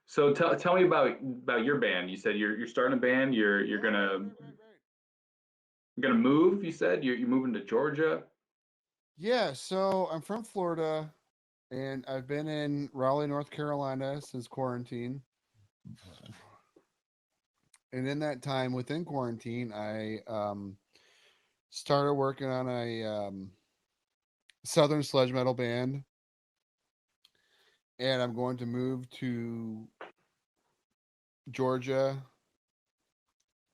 So tell me about your band. You said you're starting a band. You're gonna move. You said you're moving to Georgia. Yeah, so I'm from Florida, and I've been in Raleigh, North Carolina since quarantine. And in that time within quarantine, I started working on a southern sludge metal band, and I'm going to move to Georgia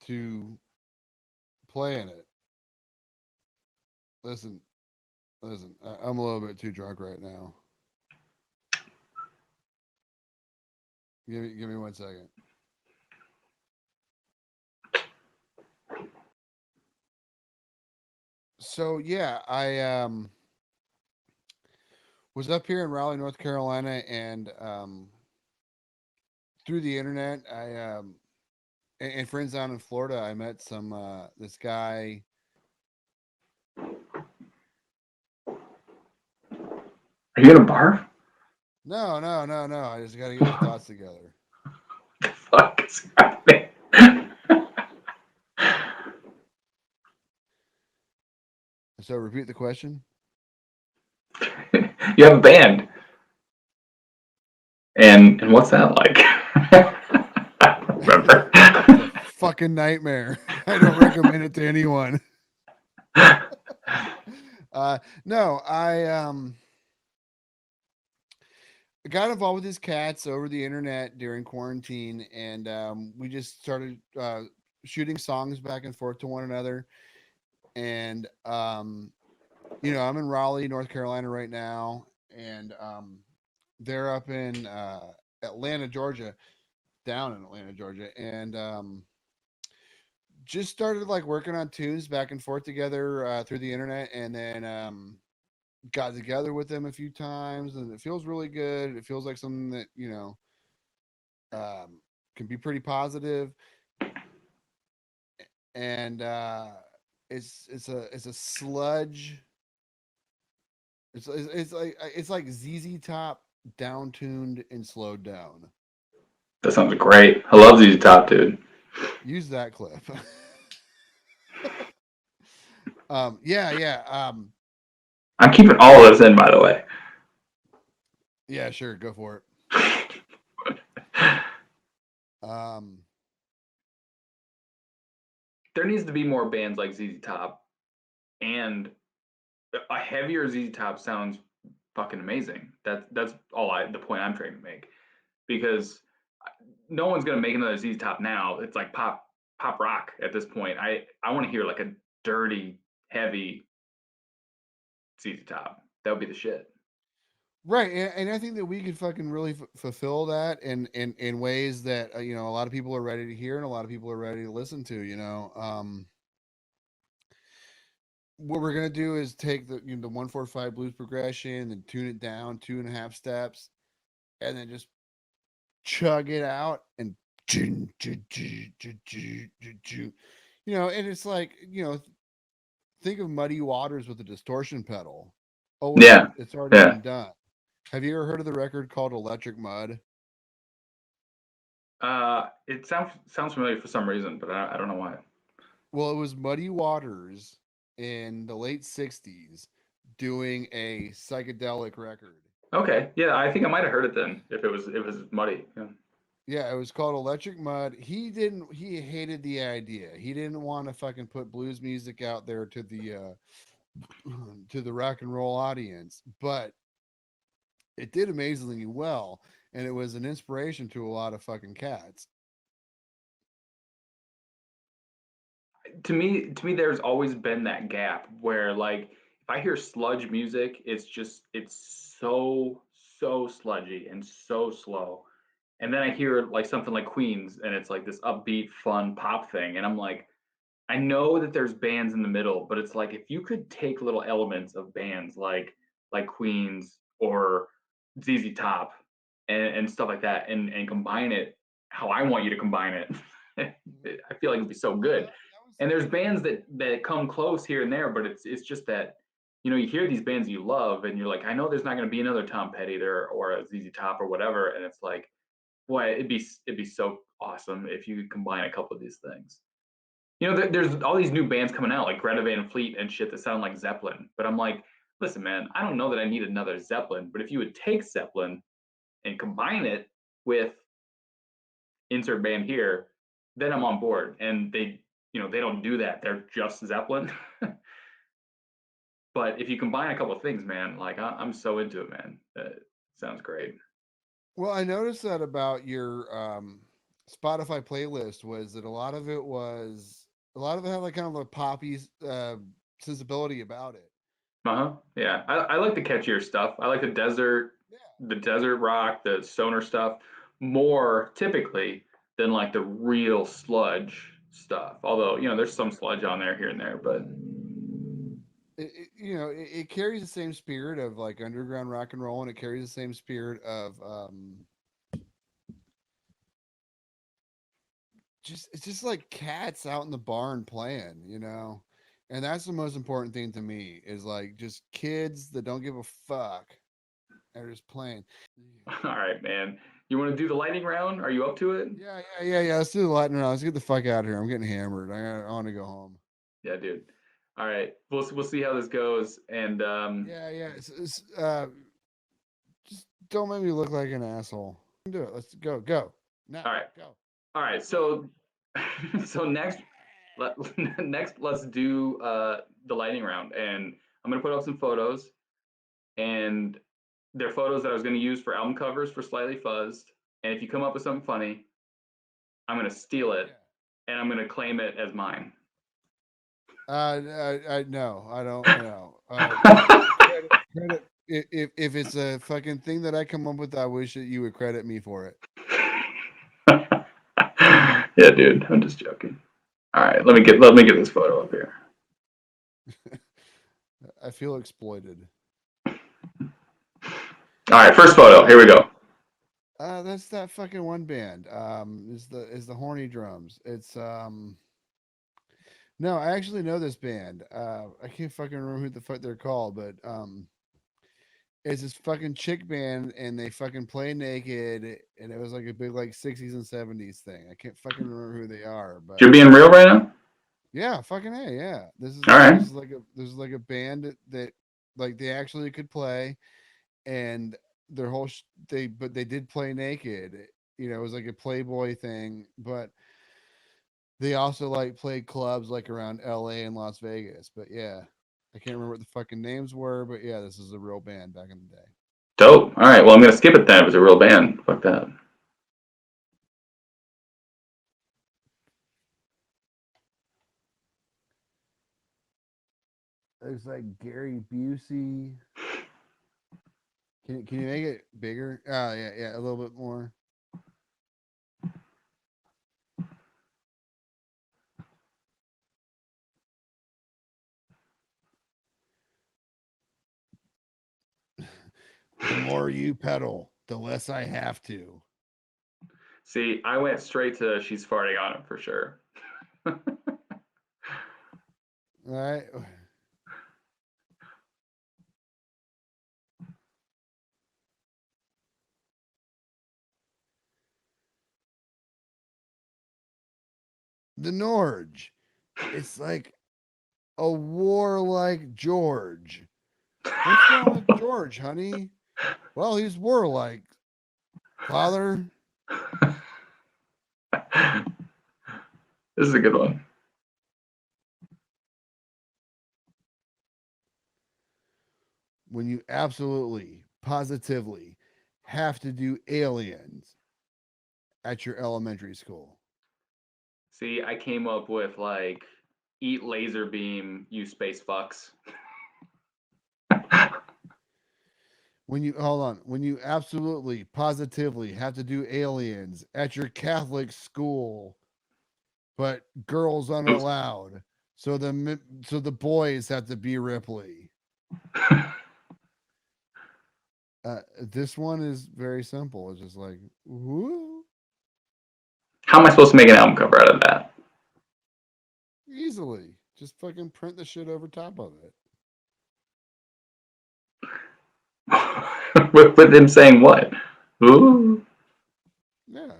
to play in it. Listen, I'm a little bit too drunk right now. Give me 1 second. So yeah, I was up here in Raleigh, North Carolina, and through the internet, I and friends down in Florida, I met some this guy. Are you gonna barf? No. I just got to get my thoughts together. The fuck is happening? So repeat the question. You have a band, and what's that like? I don't remember. fucking nightmare. I don't recommend it to anyone. No, I got involved with his cats over the internet during quarantine, and we just started shooting songs back and forth to one another. And I'm in Raleigh, North Carolina right now, and they're up in Atlanta, Georgia, down in Atlanta, Georgia, and just started like working on tunes back and forth together through the internet, and then got together with them a few times, and it feels really good. It feels like something that can be pretty positive, and it's a sludge. It's like ZZ Top down tuned and slowed down. That sounds great. I love ZZ Top, dude. Use that clip. Yeah. I'm keeping all of this in, by the way. Yeah, sure, go for it. Um, There needs to be more bands like ZZ Top, and a heavier ZZ Top sounds fucking amazing. That's the point I'm trying to make, because no one's gonna make another ZZ Top now. It's like pop rock at this point. I want to hear like a dirty, heavy ZZ Top. That would be the shit. right, and I think that we could fucking really fulfill that in ways that a lot of people are ready to hear and a lot of people are ready to listen to. What we're gonna do is take the 145 blues progression and tune it down 2.5 steps, and then just chug it out and and it's like think of Muddy Waters with a distortion pedal. Oh wait, Yeah, it's already yeah. been done. Have you ever heard of the record called Electric Mud? It sounds familiar for some reason, but I don't know why. Well, it was Muddy Waters in the late 60s doing a psychedelic record. Okay, yeah, I think I might have heard it then. If it was muddy. Yeah. Yeah, it was called Electric Mud. He hated the idea. He didn't want to fucking put blues music out there to the to the rock and roll audience, but it did amazingly well, and it was an inspiration to a lot of fucking cats. To me, there's always been that gap where, like, if I hear sludge music, it's so sludgy and so slow. And then I hear like something like Queens, and it's like this upbeat, fun pop thing, and I'm like, I know that there's bands in the middle, but it's like if you could take little elements of bands like Queens or ZZ Top and stuff like that, and combine it how I want you to combine it, I feel like it'd be so Well, good. that was And there's something bands that come close here and there, but it's just that you hear these bands you love, and you're like, I know there's not going to be another Tom Petty there or a ZZ Top or whatever, and it's like, boy, it'd be so awesome if you could combine a couple of these things. There's all these new bands coming out like Greta Van Fleet and shit that sound like Zeppelin. But I'm like, listen, man, I don't know that I need another Zeppelin. But if you would take Zeppelin and combine it with insert band here, then I'm on board. And they don't do that. They're just Zeppelin. But if you combine a couple of things, man, like I'm so into it, man. Sounds great. Well, I noticed that about your Spotify playlist was that a lot of it had like kind of a poppy sensibility about it. Uh-huh. Yeah. I like the catchier stuff. I like Yeah. the desert rock, the stoner stuff more typically than like the real sludge stuff. Although, there's some sludge on there here and there, but It carries the same spirit of like underground rock and roll, and it carries the same spirit of just it's just like cats out in the barn playing. And that's the most important thing to me is like just kids that don't give a fuck are just playing. all right, man. You want to do the lightning round? Are you up to it? Yeah. Let's do the lightning round. Let's get the fuck out of here. I'm getting hammered. I want to go home. Yeah, dude. All right. We'll see how this goes. And Yeah. Just don't make me look like an asshole. Do it. Let's go. Go now. all right. Go. All right. So So next, let's do the lightning round, and I'm gonna put up some photos, and they're photos that I was gonna use for album covers for Slightly Fuzzed. And if you come up with something funny, I'm gonna steal it, and I'm gonna claim it as mine. No, I don't know. Credit if it's a fucking thing that I come up with, I wish that you would credit me for it. Yeah, dude, I'm just joking. All right, let me get this photo up here. I feel exploited. All right, first photo. Here we go. That's that fucking one band. Is the Horny Drums. It's no, I actually know this band. I can't fucking remember who the fuck they're called, but it's this fucking chick band, and they fucking play naked, and it was like a big like 60s and 70s thing. I can't fucking remember who they are, but You're being real right now. yeah, fucking hey, yeah. All right. This is like a band that like they actually could play, and their whole they did play naked. You know, it was like a Playboy thing, but they also like played clubs like around LA and Las Vegas. But yeah, I can't remember what the fucking names were, but yeah, this is a real band back in the day. Dope. All right. Well, I'm gonna skip it then. It was a real band. Fuck that. Looks like Gary Busey. Can you make it bigger? Oh yeah, a little bit more. The more you pedal, the less I have to. See, I went straight to she's farting on him for sure. All right. The Norge. It's like a warlike George. What's wrong with George, honey? Well, he's warlike. Father. This is a good one. When you absolutely, positively have to do aliens at your elementary school. See, I came up with like eat laser beam, you space fucks. When you hold on, when you absolutely, positively have to do aliens at your Catholic school, but girls aren't allowed, so the boys have to be Ripley. This one is very simple. It's just like, whoo. How am I supposed to make an album cover out of that? Easily. Just fucking print the shit over top of it. with him saying what? Ooh. Yeah.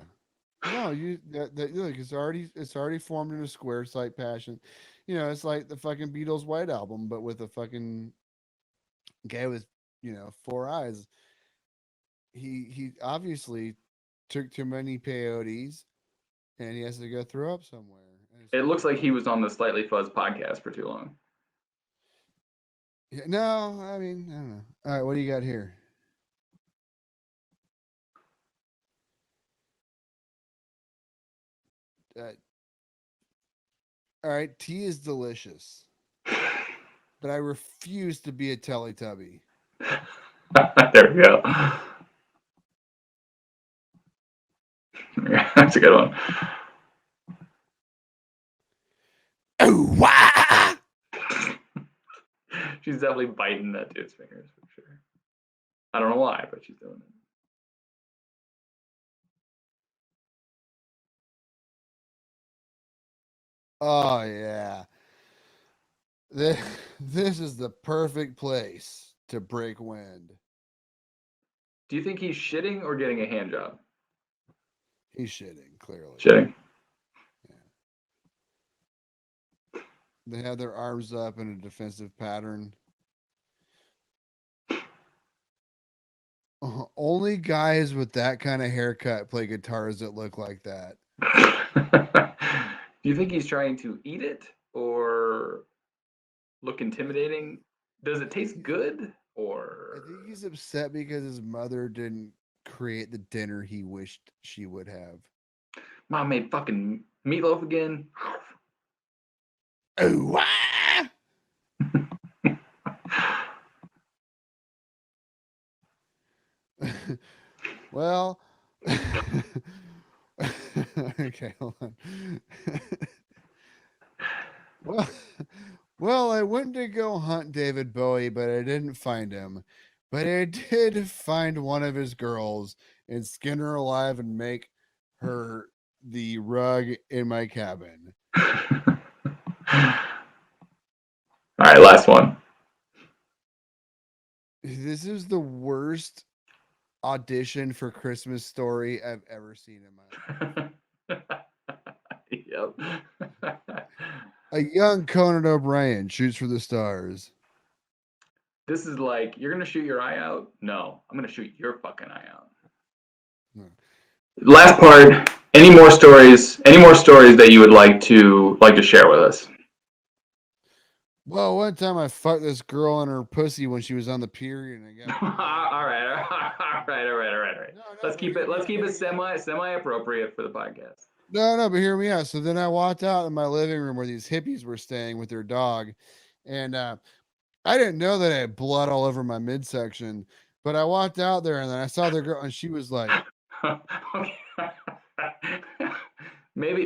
No, look, it's already formed in a square site passion. You know, it's like the fucking Beatles White Album, but with a fucking guy with, four eyes. He obviously took too many peyotes, and he has to go throw up somewhere. It looks like he was on the Slightly Fuzzed podcast for too long. Yeah, no, I mean, I don't know. All right, what do you got here? All right, tea is delicious, but I refuse to be a Teletubby. There we go. That's a good one. Oh, wah! She's definitely biting that dude's fingers for sure. I don't know why, but she's doing it. Oh yeah. This is the perfect place to break wind. Do you think he's shitting or getting a hand job? He's shitting, clearly. Shitting. Yeah. They have their arms up in a defensive pattern. Only guys with that kind of haircut play guitars that look like that. Do you think he's trying to eat it or look intimidating? Does it taste good I or think he's upset because his mother didn't create the dinner he wished she would have. mom made fucking meatloaf again? Oh, ah! Well, okay, hold on. well, well, I went to go hunt David Bowie, but I didn't find him. But I did find one of his girls and skin her alive and make her the rug in my cabin. All right, last one. This is the worst audition for Christmas Story I've ever seen in my life. Yep. A young Conan O'Brien shoots for the stars. This is like, you're gonna shoot your eye out? No, I'm gonna shoot your fucking eye out. Hmm. Last part. Any more stories? Any more stories that you would like to share with us? Well, one time I fucked this girl in her pussy when she was on the period, and I got all right, all right, all right, all right, all right. No, Let's but keep hear it. me Let's out, keep hear it me out. semi appropriate for the podcast. No, but hear me out. So then I walked out in my living room where these hippies were staying with their dog, and I didn't know that I had blood all over my midsection. But I walked out there and then I saw the girl, and she was like, maybe